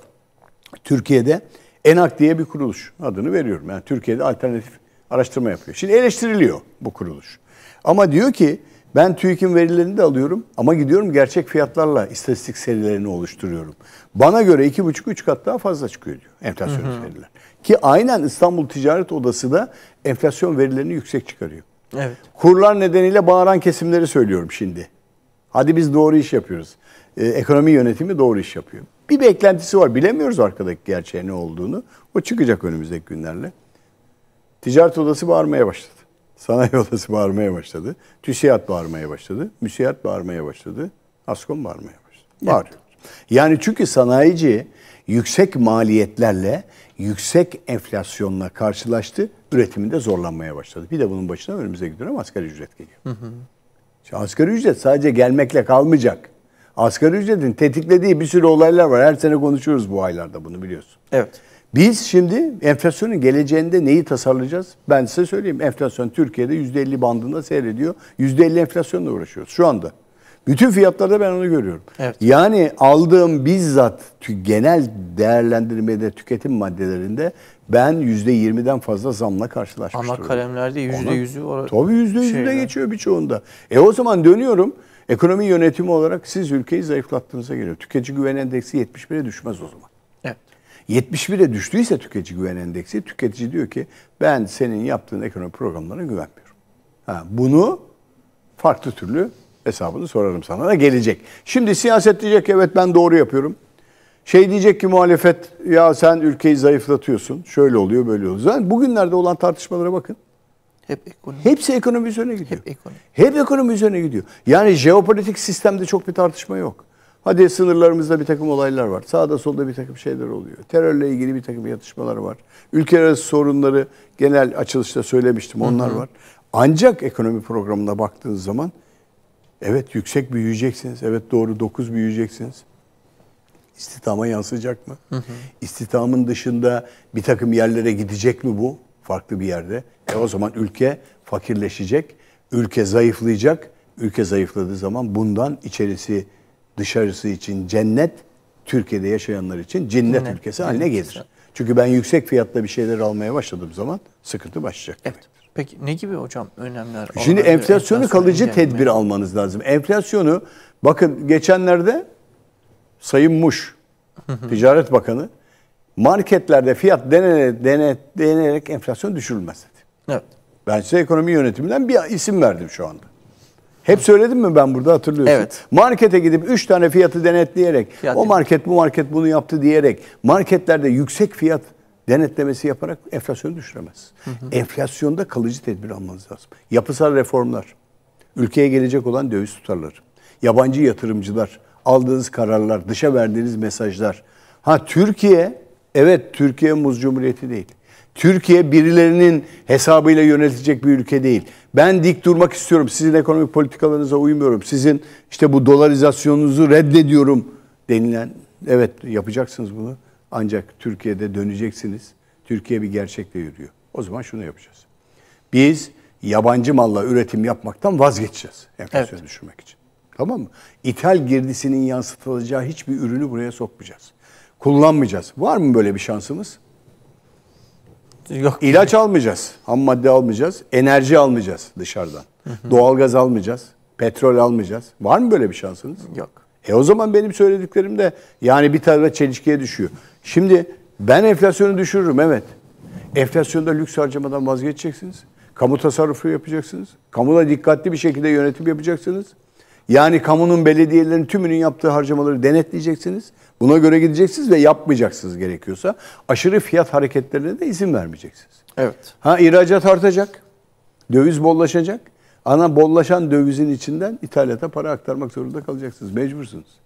Türkiye'de ENAK diye bir kuruluş. Adını veriyorum. Yani Türkiye'de alternatif araştırma yapıyor. Şimdi eleştiriliyor bu kuruluş. Ama diyor ki ben TÜİK'in verilerini de alıyorum ama gidiyorum gerçek fiyatlarla istatistik serilerini oluşturuyorum. Bana göre 2,5-3 kat daha fazla çıkıyor diyor enflasyon veriler. Ki aynen İstanbul Ticaret Odası da enflasyon verilerini yüksek çıkarıyor. Evet. Kurlar nedeniyle bağıran kesimleri söylüyorum şimdi. Hadi biz doğru iş yapıyoruz. Ekonomi yönetimi doğru iş yapıyor. Bir beklentisi var. Bilemiyoruz arkadaki gerçeğe ne olduğunu. O çıkacak önümüzdeki günlerle. Ticaret Odası bağırmaya başladı. Sanayi Odası bağırmaya başladı. TÜSİAD bağırmaya başladı. MÜSİAD bağırmaya başladı. ASKOM bağırmaya başladı. Bağırıyor. Yani çünkü sanayici yüksek maliyetlerle, yüksek enflasyonla karşılaştı. Üretiminde zorlanmaya başladı. Bir de bunun başına önümüzdeki dönem asgari ücret geliyor. Şimdi asgari ücret sadece gelmekle kalmayacak. Asgari ücretin tetiklediği bir sürü olaylar var. Her sene konuşuyoruz bu aylarda, bunu biliyorsun. Evet. Biz şimdi enflasyonun geleceğinde neyi tasarlayacağız? Ben size söyleyeyim. Enflasyon Türkiye'de %50 bandında seyrediyor. %50 enflasyonla uğraşıyoruz şu anda. Bütün fiyatlarda ben onu görüyorum. Evet. Yani aldığım bizzat genel değerlendirmede tüketim maddelerinde ben %20'den fazla zamla karşılaşmış Ama kalemlerde %100'ü var. Tabii %100'ü de geçiyor birçoğunda. O zaman dönüyorum. Ekonomi yönetimi olarak siz ülkeyi zayıflattığınıza geliyor. Tüketici güven endeksi 71'e düşmez o zaman. Evet. 71'e düştüyse tüketici güven endeksi, tüketici diyor ki ben senin yaptığın ekonomi programlarına güvenmiyorum. Bunu farklı türlü hesabını sorarım sana da gelecek. Şimdi siyaset diyecek ki evet ben doğru yapıyorum. Diyecek ki muhalefet ya sen ülkeyi zayıflatıyorsun. Şöyle oluyor böyle oluyor. Zaten bugünlerde olan tartışmalara bakın. Hep ekonomi. Hepsi ekonomi üzerine gidiyor. Hep ekonomi. Hep ekonomi üzerine gidiyor. Yani jeopolitik sistemde çok bir tartışma yok. Hadi sınırlarımızda bir takım olaylar var. Sağda solda bir takım şeyler oluyor. Terörle ilgili bir takım yatışmalar var. Ülke arası sorunları genel açılışta söylemiştim, onlar var. Ancak ekonomi programına baktığınız zaman evet yüksek büyüyeceksiniz. Evet doğru 9 büyüyeceksiniz. İstihdama yansıyacak mı? İstihdamın dışında bir takım yerlere gidecek mi bu? Farklı bir yerde. O zaman ülke fakirleşecek. Ülke zayıflayacak. Ülke zayıfladığı zaman bundan içerisi dışarısı için cennet, Türkiye'de yaşayanlar için cinnet ülkesi haline gelir. Çünkü ben yüksek fiyatla bir şeyler almaya başladığım zaman sıkıntı başlayacak. Evet. Peki ne gibi hocam önlemler? Şimdi enflasyonu kalıcı tedbir almanız lazım. Enflasyonu bakın geçenlerde Sayın Muş, Ticaret Bakanı marketlerde fiyat denenerek enflasyon düşürülmez dedi. Evet. Ben size ekonomi yönetiminden bir isim verdim şu anda. Hep söyledim mi ben burada, hatırlıyorsun? Evet. Markete gidip 3 tane fiyatı denetleyerek, o market bu market bunu yaptı diyerek marketlerde yüksek fiyat denetlemesi yaparak enflasyonu düşüremez. Enflasyonda kalıcı tedbir almanız lazım. Yapısal reformlar, ülkeye gelecek olan döviz tutarları, yabancı yatırımcılar, aldığınız kararlar, dışa verdiğiniz mesajlar. Türkiye, evet Türkiye muz cumhuriyeti değil. Türkiye birilerinin hesabıyla yönetilecek bir ülke değil. Ben dik durmak istiyorum. Sizin ekonomik politikalarınıza uymuyorum. Sizin bu dolarizasyonunuzu reddediyorum denilen. Evet yapacaksınız bunu. Ancak Türkiye'de döneceksiniz. Türkiye bir gerçekle yürüyor. O zaman şunu yapacağız. Biz yabancı malla üretim yapmaktan vazgeçeceğiz. Enflasyonu düşürmek için. Tamam mı? İthal girdisinin yansıtılacağı hiçbir ürünü buraya sokmayacağız. Kullanmayacağız. Var mı böyle bir şansımız? Yok. İlaç almayacağız, ham madde almayacağız, enerji almayacağız dışarıdan. Doğalgaz almayacağız, petrol almayacağız. Var mı böyle bir şansınız? Yok. O zaman benim söylediklerim de bir tarafa çelişkiye düşüyor. Şimdi ben enflasyonu düşürürüm, evet. Enflasyonda lüks harcamadan vazgeçeceksiniz. Kamu tasarrufu yapacaksınız. Kamuda dikkatli bir şekilde yönetim yapacaksınız. Yani kamunun, belediyelerin tümünün yaptığı harcamaları denetleyeceksiniz. Buna göre gideceksiniz ve yapmayacaksınız gerekiyorsa. Aşırı fiyat hareketlerine de izin vermeyeceksiniz. Evet. İhracat artacak. Döviz bollaşacak. Bollaşan dövizin içinden ithalata para aktarmak zorunda kalacaksınız. Mecbursunuz.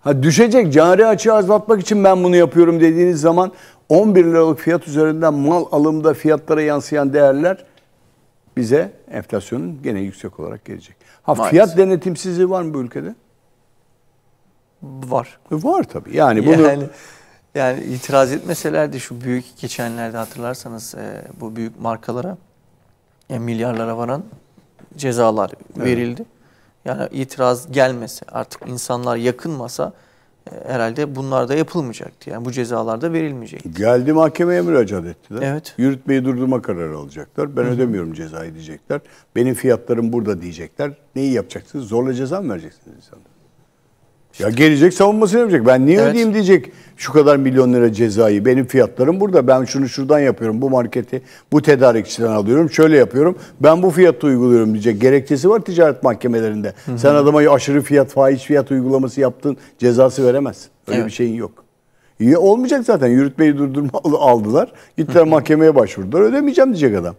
Ha düşecek, cari açığı azaltmak için ben bunu yapıyorum dediğiniz zaman 11 liralık fiyat üzerinden mal alımda fiyatlara yansıyan değerler bize enflasyonun gene yüksek olarak gelecek. Ha Maalesef. fiyat denetimsizliği var mı bu ülkede? Var. Var tabii. Yani bunu yani itiraz etmeselerdi şu büyük geçenlerde hatırlarsanız bu büyük markalara milyarlara varan cezalar verildi. Yani itiraz gelmese, artık insanlar yakınmasa herhalde bunlar da yapılmayacaktı. Yani bu cezalar da verilmeyecekti. geldi mahkemeye müracaat ettiler. Evet. Yürütmeyi durdurma kararı alacaklar. Ben ödemiyorum cezayı diyecekler. Benim fiyatlarım burada diyecekler. Neyi yapacaksınız? Zorla ceza mı vereceksiniz insanlara? Ya gelecek savunmasını yapacak. Ben niye ödeyeyim diyecek şu kadar milyon lira cezayı. Benim fiyatlarım burada. Ben şunu şuradan yapıyorum. Bu marketi bu tedarikçiden alıyorum. Şöyle yapıyorum. Ben bu fiyatı uyguluyorum diyecek. Gerekçesi var ticaret mahkemelerinde. Sen adama aşırı fiyat, fahiş fiyat uygulaması yaptın. Cezası veremezsin. Öyle bir şeyin yok. Olmayacak zaten. Yürütmeyi durdurma aldılar. Gittiler mahkemeye başvurdular. Ödemeyeceğim diyecek adam.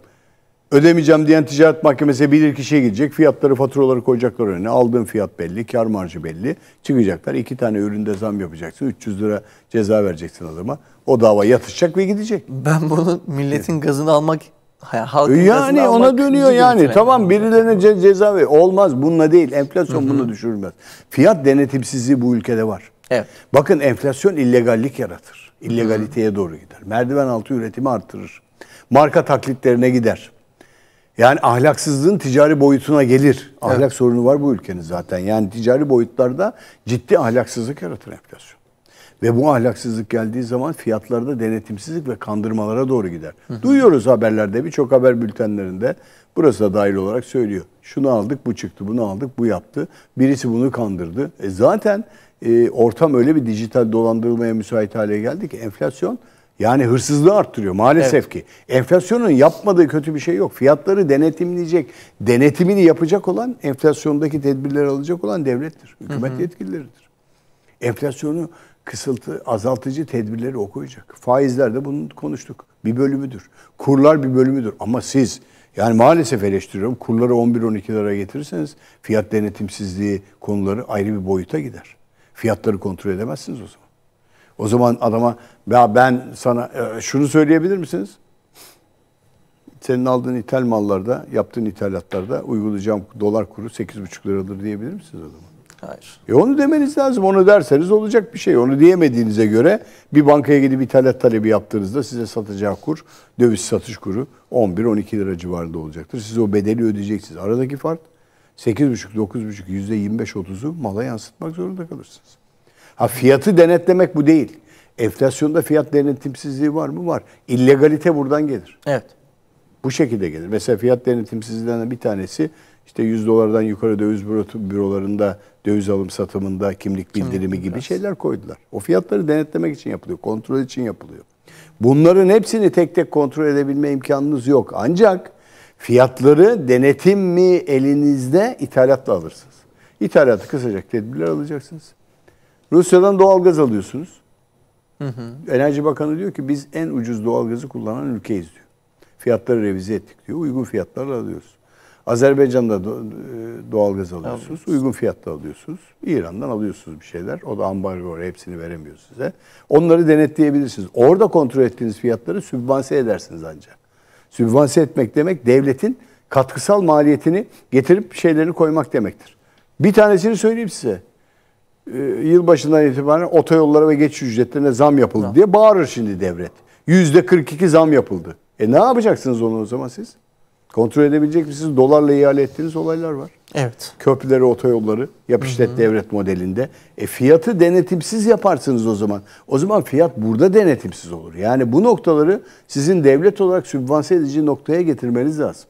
Ödemeyeceğim diyen ticaret mahkemesi bilirkişiye gidecek. Fiyatları, faturaları koyacaklar önüne. Aldığın fiyat belli, kar marjı belli. Çıkacaklar. 2 tane üründe zam yapacaksın. 300 lira ceza vereceksin adama. O dava yatışacak ve gidecek. Ben bunu milletin gazını almak, halkın gazını Yani almak ona dönüyor gibi yani. nitelendim. Tamam birilerine ceza ver. Olmaz. Bununla değil. Enflasyon bununla düşürülmez. Fiyat denetimsizliği bu ülkede var. Evet. Bakın enflasyon illegallik yaratır. İllegaliteye doğru gider. Merdiven altı üretimi artırır. Marka taklitlerine gider. Yani ahlaksızlığın ticari boyutuna gelir. Ahlak sorunu var bu ülkenin zaten. Yani ticari boyutlarda ciddi ahlaksızlık yaratır enflasyon. Ve bu ahlaksızlık geldiği zaman fiyatlarda denetimsizlik ve kandırmalara doğru gider. Duyuyoruz haberlerde, birçok haber bültenlerinde. Burası da dahil olarak söylüyor. Şunu aldık, bu çıktı, bunu aldık, bu yaptı. Birisi bunu kandırdı. Zaten ortam öyle bir dijital dolandırılmaya müsait hale geldi ki enflasyon yani hırsızlığı arttırıyor maalesef ki. Enflasyonun yapmadığı kötü bir şey yok. Fiyatları denetimleyecek, denetimini yapacak olan, enflasyondaki tedbirleri alacak olan devlettir. Hükümet yetkilileridir. Enflasyonu azaltıcı tedbirleri o koyacak. Faizler de bunu konuştuk. Bir bölümüdür. Kurlar bir bölümüdür. Ama siz yani maalesef eleştiriyorum. Kurları 11-12 lira getirirseniz fiyat denetimsizliği konuları ayrı bir boyuta gider. Fiyatları kontrol edemezsiniz o zaman. O zaman adama ya ben sana şunu söyleyebilir misiniz? Senin aldığın ithal mallarda, yaptığın ithalatlarda uygulayacağım dolar kuru 8,5 liradır diyebilir misiniz adama? Hayır. Onu demeniz lazım. Onu derseniz olacak bir şey. Onu diyemediğinize göre bir bankaya gidip ithalat talebi yaptığınızda size satacağı kur, döviz satış kuru 11-12 lira civarında olacaktır. Siz o bedeli ödeyeceksiniz. Aradaki fark 8,5-9,5 %25-30'u mala yansıtmak zorunda kalırsınız. Ha fiyatı denetlemek bu değil. Enflasyonda fiyat denetimsizliği var mı? Var. İllegalite buradan gelir. Evet. Bu şekilde gelir. Mesela fiyat denetimsizliğinden bir tanesi işte 100 dolardan yukarı döviz bürolarında döviz alım satımında kimlik bildirimi gibi şeyler koydular. O fiyatları denetlemek için yapılıyor. Kontrol için yapılıyor. Bunların hepsini tek tek kontrol edebilme imkanınız yok. Ancak fiyatları denetim mi elinizde ithalatla alırsınız. İthalatı kısacak tedbirler alacaksınız. Rusya'dan doğalgaz alıyorsunuz. Enerji Bakanı diyor ki biz en ucuz doğalgazı kullanan ülkeyiz diyor. Fiyatları revize ettik diyor. Uygun fiyatlarla alıyoruz. Azerbaycan'da doğalgaz alıyorsunuz. Uygun fiyatla alıyorsunuz. İran'dan alıyorsunuz bir şeyler. O da ambargo var. Hepsini veremiyor size. Onları denetleyebilirsiniz. Orada kontrol ettiğiniz fiyatları sübvanse edersiniz ancak. Sübvanse etmek demek devletin katkısal maliyetini getirip şeylerini koymak demektir. Bir tanesini söyleyeyim size. Yılbaşından itibaren otoyollara ve geçiş ücretlerine zam yapıldı diye bağırır şimdi devlet. %42 zam yapıldı. Ne yapacaksınız onu o zaman siz? Kontrol edebilecek misiniz? Dolarla ihale ettiğiniz olaylar var. Evet. Köprüleri, otoyolları yap işlet devlet modelinde. Fiyatı denetimsiz yaparsınız o zaman. O zaman fiyat burada denetimsiz olur. Yani bu noktaları sizin devlet olarak sübvanse edici noktaya getirmeniz lazım.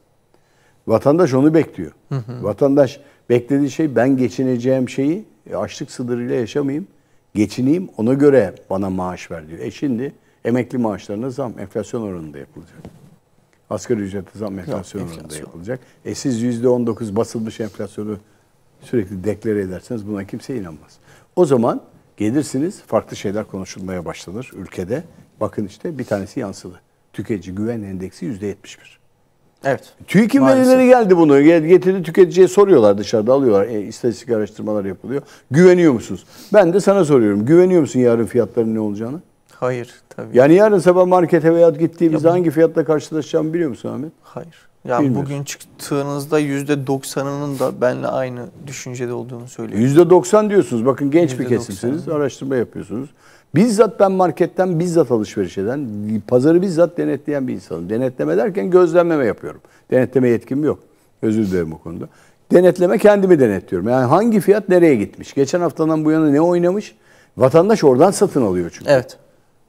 Vatandaş onu bekliyor. Vatandaş beklediği şey ben geçineceğim şeyi açlık sınırıyla yaşamayayım, geçineyim ona göre bana maaş ver diyor. Şimdi emekli maaşlarına zam enflasyon oranında yapılacak. Asgari ücrete zam enflasyon oranında yapılacak. Siz %19 basılmış enflasyonu sürekli deklare ederseniz buna kimse inanmaz. O zaman gelirsiniz farklı şeyler konuşulmaya başlanır ülkede. Bakın işte bir tanesi yansıdı. Tüketici güven endeksi %71. Evet. TÜİK'in Maalesef. verileri geldi bunu. Getirdi tüketiciye soruyorlar, dışarıda alıyorlar. İstatistik araştırmalar yapılıyor. Güveniyor musunuz? Ben de sana soruyorum. Güveniyor musun yarın fiyatların ne olacağını? Hayır tabii. Yani yarın sabah markete veya gittiğimizde hangi fiyatla karşılaşacağımı biliyor musun Ahmet? Hayır. Ya bugün çıktığınızda %90'ının da benimle aynı düşüncede olduğunu söylüyor. %90 diyorsunuz. Bakın genç bir %90. kesimsiniz. Araştırma yapıyorsunuz. Bizzat ben marketten bizzat alışveriş eden, pazarı bizzat denetleyen bir insanım. Denetleme derken gözlemleme yapıyorum. Denetleme yetkim yok. Özür dilerim bu konuda. Denetleme kendimi denetliyorum. Yani hangi fiyat nereye gitmiş? Geçen haftadan bu yana ne oynamış? Vatandaş oradan satın alıyor çünkü. Evet.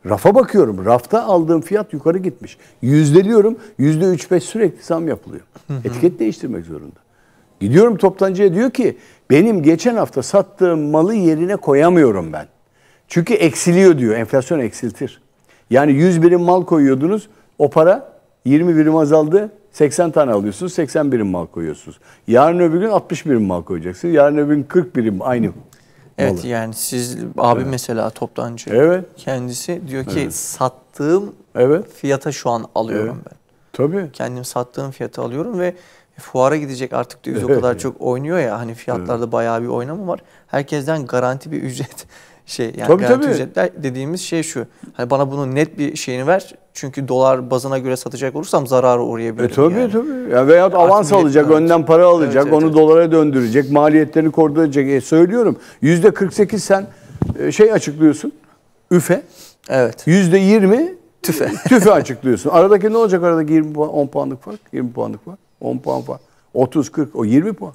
Rafa bakıyorum. Rafta aldığım fiyat yukarı gitmiş. Yüzdeliyorum. %3-5 sürekli zam yapılıyor. Etiket değiştirmek zorunda. Gidiyorum toptancıya, diyor ki benim geçen hafta sattığım malı yerine koyamıyorum ben. Çünkü eksiliyor diyor. Enflasyon eksiltir. Yani 100 birim mal koyuyordunuz. O para 20 birim azaldı. 80 tane alıyorsunuz. 80 birim mal koyuyorsunuz. Yarın öbür gün 60 birim mal koyacaksınız. Yarın öbür gün 40 birim aynı. Evet yani siz abi mesela toptancı. Evet. Kendisi diyor ki sattığım fiyata şu an alıyorum ben. Tabii. Kendim sattığım fiyata alıyorum ve fuara gidecek artık diyor. O kadar çok oynuyor ya hani fiyatlarda bayağı bir oynama var. Herkesten garanti bir ücret yani garanti ücretler dediğimiz şey şu. Hani bana bunun net bir şeyini ver. Çünkü dolar bazına göre satacak olursam zarara uğrayabilirim. Tabii. Ya veyahut avans alacak, önden para alacak, onu dolara döndürecek, maliyetlerini korulayacak. Söylüyorum. %48 sen açıklıyorsun. Üfe. Evet. %20 tüfe. Tüfe açıklıyorsun. Aradaki ne olacak? Aradaki 20 puan, 10 puanlık fark, 20 puanlık fark, 10 puan fark. 30, 40, o 20 puan.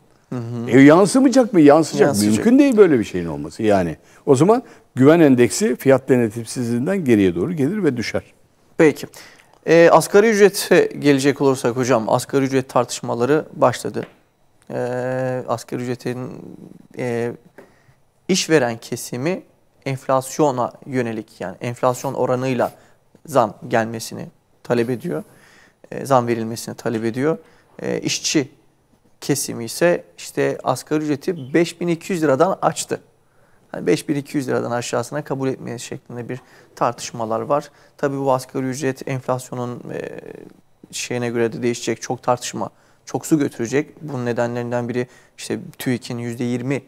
Yansımayacak mı? Yansıyacak. Mümkün değil böyle bir şeyin olması. Yani o zaman güven endeksi fiyat denetimsizliğinden geriye doğru gelir ve düşer. Peki. Asgari ücrete gelecek olursak hocam, asgari ücret tartışmaları başladı. Asgari ücretin işveren kesimi enflasyona yönelik yani enflasyon oranıyla zam gelmesini talep ediyor. Zam verilmesini talep ediyor. İşçi kesimi ise işte asgari ücreti 5.200 liradan açtı. Yani 5.200 liradan aşağısına kabul etmeye şeklinde bir tartışmalar var. Tabii bu asgari ücret enflasyonun şeyine göre de değişecek. Çok tartışma, çok su götürecek. Bunun nedenlerinden biri işte TÜİK'in %20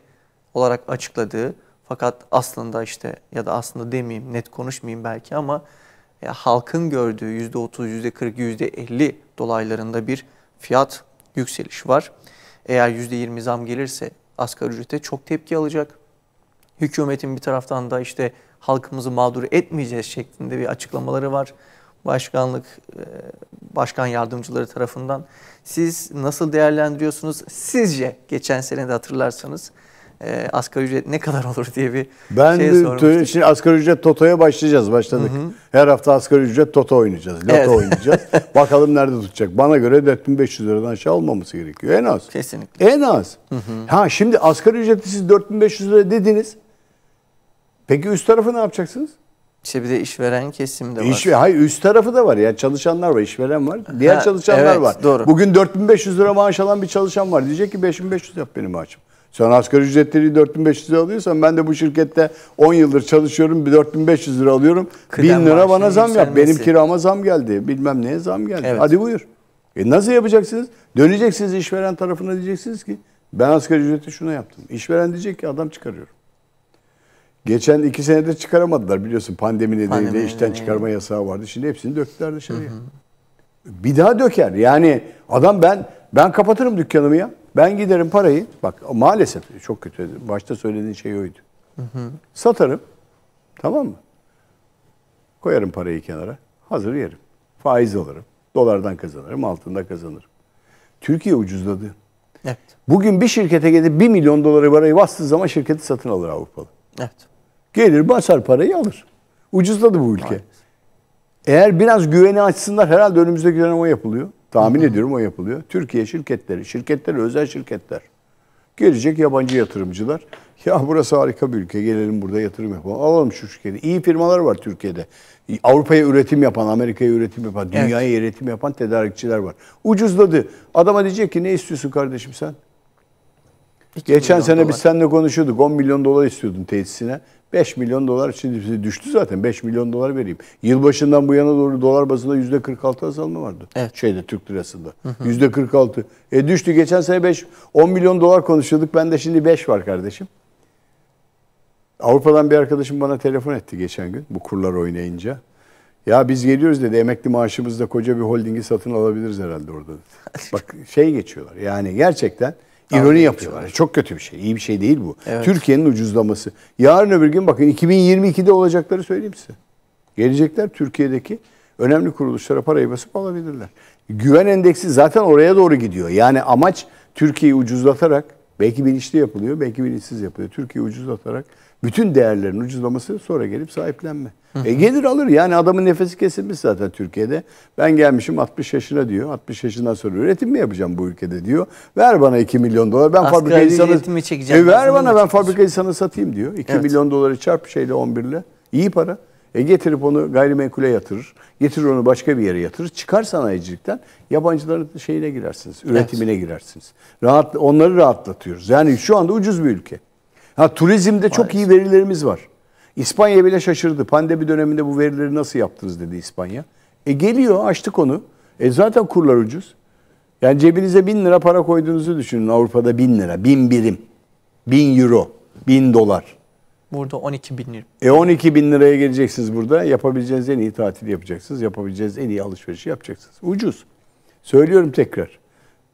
olarak açıkladığı fakat aslında işte ya da aslında demeyeyim, net konuşmayayım belki ama halkın gördüğü %30, %40, %50 dolaylarında bir fiyat yükseliş var. Eğer %20 zam gelirse asgari ücrete çok tepki alacak. Hükümetin bir taraftan da işte halkımızı mağdur etmeyeceğiz şeklinde bir açıklamaları var. Başkan yardımcıları tarafından. Siz nasıl değerlendiriyorsunuz? Sizce geçen sene de hatırlarsanız asgari ücret ne kadar olur diye bir şey sormuştuk. Şimdi asgari ücret Toto'ya başladık. Her hafta asgari ücret Toto oynayacağız. Loto oynayacağız. Bakalım nerede tutacak. Bana göre 4.500 liradan aşağı olmaması gerekiyor. En az. Kesinlikle. En az. Şimdi asgari ücreti siz 4.500 lira dediniz. Peki üst tarafı ne yapacaksınız? İşte bir de işveren kesim de var. Hayır, üst tarafı da var ya. Çalışanlar var, işveren var. Diğer çalışanlar var. Doğru. Bugün 4.500 lira maaş alan bir çalışan var. Diyecek ki 5.500 yap benim maaşım. Sen asgari ücretleri 4.500 lira alıyorsan ben de bu şirkette 10 yıldır çalışıyorum. 4.500 lira alıyorum. 1.000 lira bana zam yap. Benim kirama zam geldi. Bilmem neye zam geldi. Evet. Hadi buyur. Nasıl yapacaksınız? Döneceksiniz işveren tarafına, diyeceksiniz ki ben asgari ücreti şuna yaptım. İşveren diyecek ki adam çıkarıyorum. Geçen 2 senedir çıkaramadılar biliyorsun. Pandemi nedeniyle işten çıkarma yasağı vardı. Şimdi hepsini döktüler dışarıya. Bir daha döker. Yani adam ben kapatırım dükkanımı ya. Ben giderim parayı. Bak maalesef çok kötü. Başta söylediğin şey oydu. Satarım. Tamam mı? Koyarım parayı kenara. Hazır yerim. Faiz alırım. Dolardan kazanırım. Altında kazanırım. Türkiye ucuzladı. Evet. Bugün bir şirkete gidip 1 milyon doları parayı bastığı zaman şirketi satın alır Avrupalı. Evet. Gelir basar parayı alır. Ucuzladı bu ülke. Aynen. Eğer biraz güveni açsınlar, herhalde önümüzdeki dönem o yapılıyor. Tahmin ediyorum o yapılıyor. Türkiye şirketleri özel şirketler. Gelecek yabancı yatırımcılar. Ya burası harika bir ülke, gelelim burada yatırım yapalım. Alalım şu şirketi. İyi firmalar var Türkiye'de. Avrupa'ya üretim yapan, Amerika'ya üretim yapan, dünyaya üretim yapan tedarikçiler var. Ucuzladı. Adama diyecek ki ne istiyorsun kardeşim sen? Geçen sene biz seninle konuşuyorduk. 10 milyon dolar istiyordun tesisine. 5 milyon dolar şimdi düştü zaten. 5 milyon dolar vereyim. Yılbaşından bu yana doğru dolar bazında %46 azalma vardı. Evet. Türk lirasında. %46. Düştü. Geçen sene 10 milyon dolar konuşuyorduk. Ben de şimdi 5 var kardeşim. Avrupa'dan bir arkadaşım bana telefon etti geçen gün. Bu kurlar oynayınca. Ya biz geliyoruz dedi. Emekli maaşımızda koca bir holdingi satın alabiliriz herhalde orada. Bak geçiyorlar. Yani gerçekten ironi yapıyorlar. Çok kötü bir şey. İyi bir şey değil bu. Evet. Türkiye'nin ucuzlaması. Yarın öbür gün bakın 2022'de olacakları söyleyeyim size. Gelecekler Türkiye'deki önemli kuruluşlara parayı basıp alabilirler. Güven endeksi zaten oraya doğru gidiyor. Yani amaç Türkiye'yi ucuzlatarak, belki bilinçli yapılıyor, belki bilinçsiz yapılıyor. Türkiye'yi ucuzlatarak bütün değerlerin ucuzlaması, sonra gelip sahiplenme. Gelir alır. Yani adamın nefesi kesilmiş zaten Türkiye'de. Ben gelmişim 60 yaşına diyor. 60 yaşından sonra üretim mi yapacağım bu ülkede diyor. Ver bana 2 milyon dolar. Ben fabrikayı sana ver bana, ben fabrikayı sana satayım diyor. 2 milyon doları çarp 11 ile. İyi para. Getirip onu gayrimenkule yatırır. Getirir onu başka bir yere yatırır. Çıkar sanayicilikten. Yabancıların şeyine girersiniz. Üretimine girersiniz. Onları rahatlatıyoruz. Yani şu anda ucuz bir ülke. Turizmde çok iyi verilerimiz var. İspanya bile şaşırdı. Pandemi döneminde bu verileri nasıl yaptınız dedi İspanya. Geliyor, açtık onu. Zaten kurlar ucuz. Yani cebinize 1000 lira para koyduğunuzu düşünün. Avrupa'da 1000 lira, 1000 birim, 1000 euro, 1000 dolar. Burada 12 bin lira. 12 bin liraya geleceksiniz burada. Yapabileceğiniz en iyi tatil yapacaksınız. Yapabileceğiniz en iyi alışverişi yapacaksınız. Ucuz. Söylüyorum tekrar.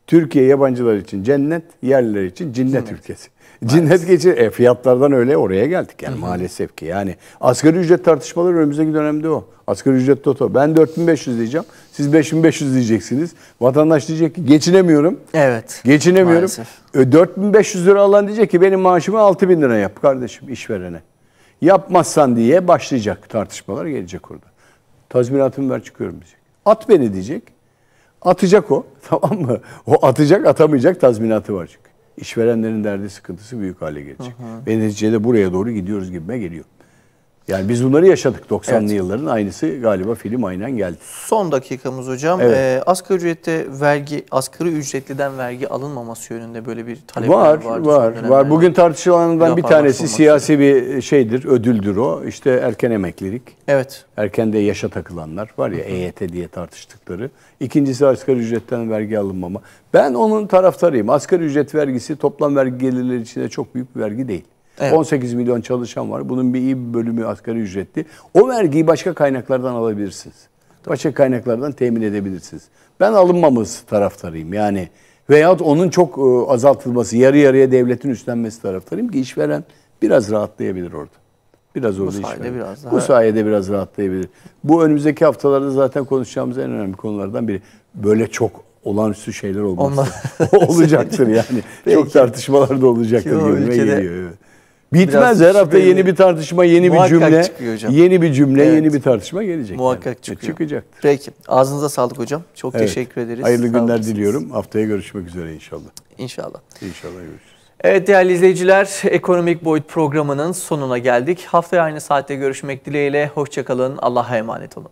Türkiye yabancılar için cennet, yerliler için cinnet ülkesi. Cinnet geçir. Fiyatlardan öyle oraya geldik yani maalesef ki. Yani asgari ücret tartışmaları önümüzdeki dönemde o. Asgari ücret toto. Ben 4500 diyeceğim. Siz 5500 diyeceksiniz. Vatandaş diyecek ki geçinemiyorum. Evet. Geçinemiyorum. 4500 lira alan diyecek ki benim maaşımı 6000 lira yap kardeşim işverene. Yapmazsan diye başlayacak tartışmalar, gelecek orada. Tazminatımı ver çıkıyorum diyecek. At beni diyecek. Atacak o. Tamam mı? O atacak, atamayacak, tazminatı var çünkü. İşverenlerin derdi, sıkıntısı büyük hale gelecek. Ve neticede buraya doğru gidiyoruz gibime geliyor. Yani biz bunları yaşadık 90'lı yılların, aynısı galiba film aynen geldi. Son dakikamız hocam. Evet. Asgari ücrette asgari ücretliden vergi alınmaması yönünde böyle bir talep var. Bugün tartışılanlardan bir tanesi siyasi bir şeydir, ödüldür o. İşte erken emeklilik. Evet. Erken de yaşa takılanlar var ya, EYT diye tartıştıkları. İkincisi asgari ücretten vergi alınmama. Ben onun taraftarıyım. Asgari ücret vergisi toplam vergi gelirleri içinde çok büyük bir vergi değil. Evet. 18 milyon çalışan var. Bunun iyi bir bölümü asgari ücretli. O vergiyi başka kaynaklardan alabilirsiniz. Başka kaynaklardan temin edebilirsiniz. Ben alınmaması taraftarıyım. Yani veyahut onun çok azaltılması, yarı yarıya devletin üstlenmesi taraftarıyım ki işveren biraz rahatlayabilir orada. Biraz orada işveren. Bu sayede biraz rahatlayabilir. Bu önümüzdeki haftalarda zaten konuşacağımız en önemli konulardan biri. Böyle çok olağanüstü şeyler olması olacaktır yani. Çok tartışmalar da olacaktır gibime geliyor. Evet. Bitmez, her hafta yeni bir tartışma, yeni bir cümle, yeni bir tartışma gelecek. Muhakkak çıkacaktır. Peki, ağzınıza sağlık hocam. Çok teşekkür ederiz. Hayırlı günler diliyorum. Haftaya görüşmek üzere inşallah. İnşallah. İnşallah görüşürüz. Evet değerli izleyiciler, Ekonomik Boyut programının sonuna geldik. Haftaya aynı saatte görüşmek dileğiyle. Hoşça kalın. Allah'a emanet olun.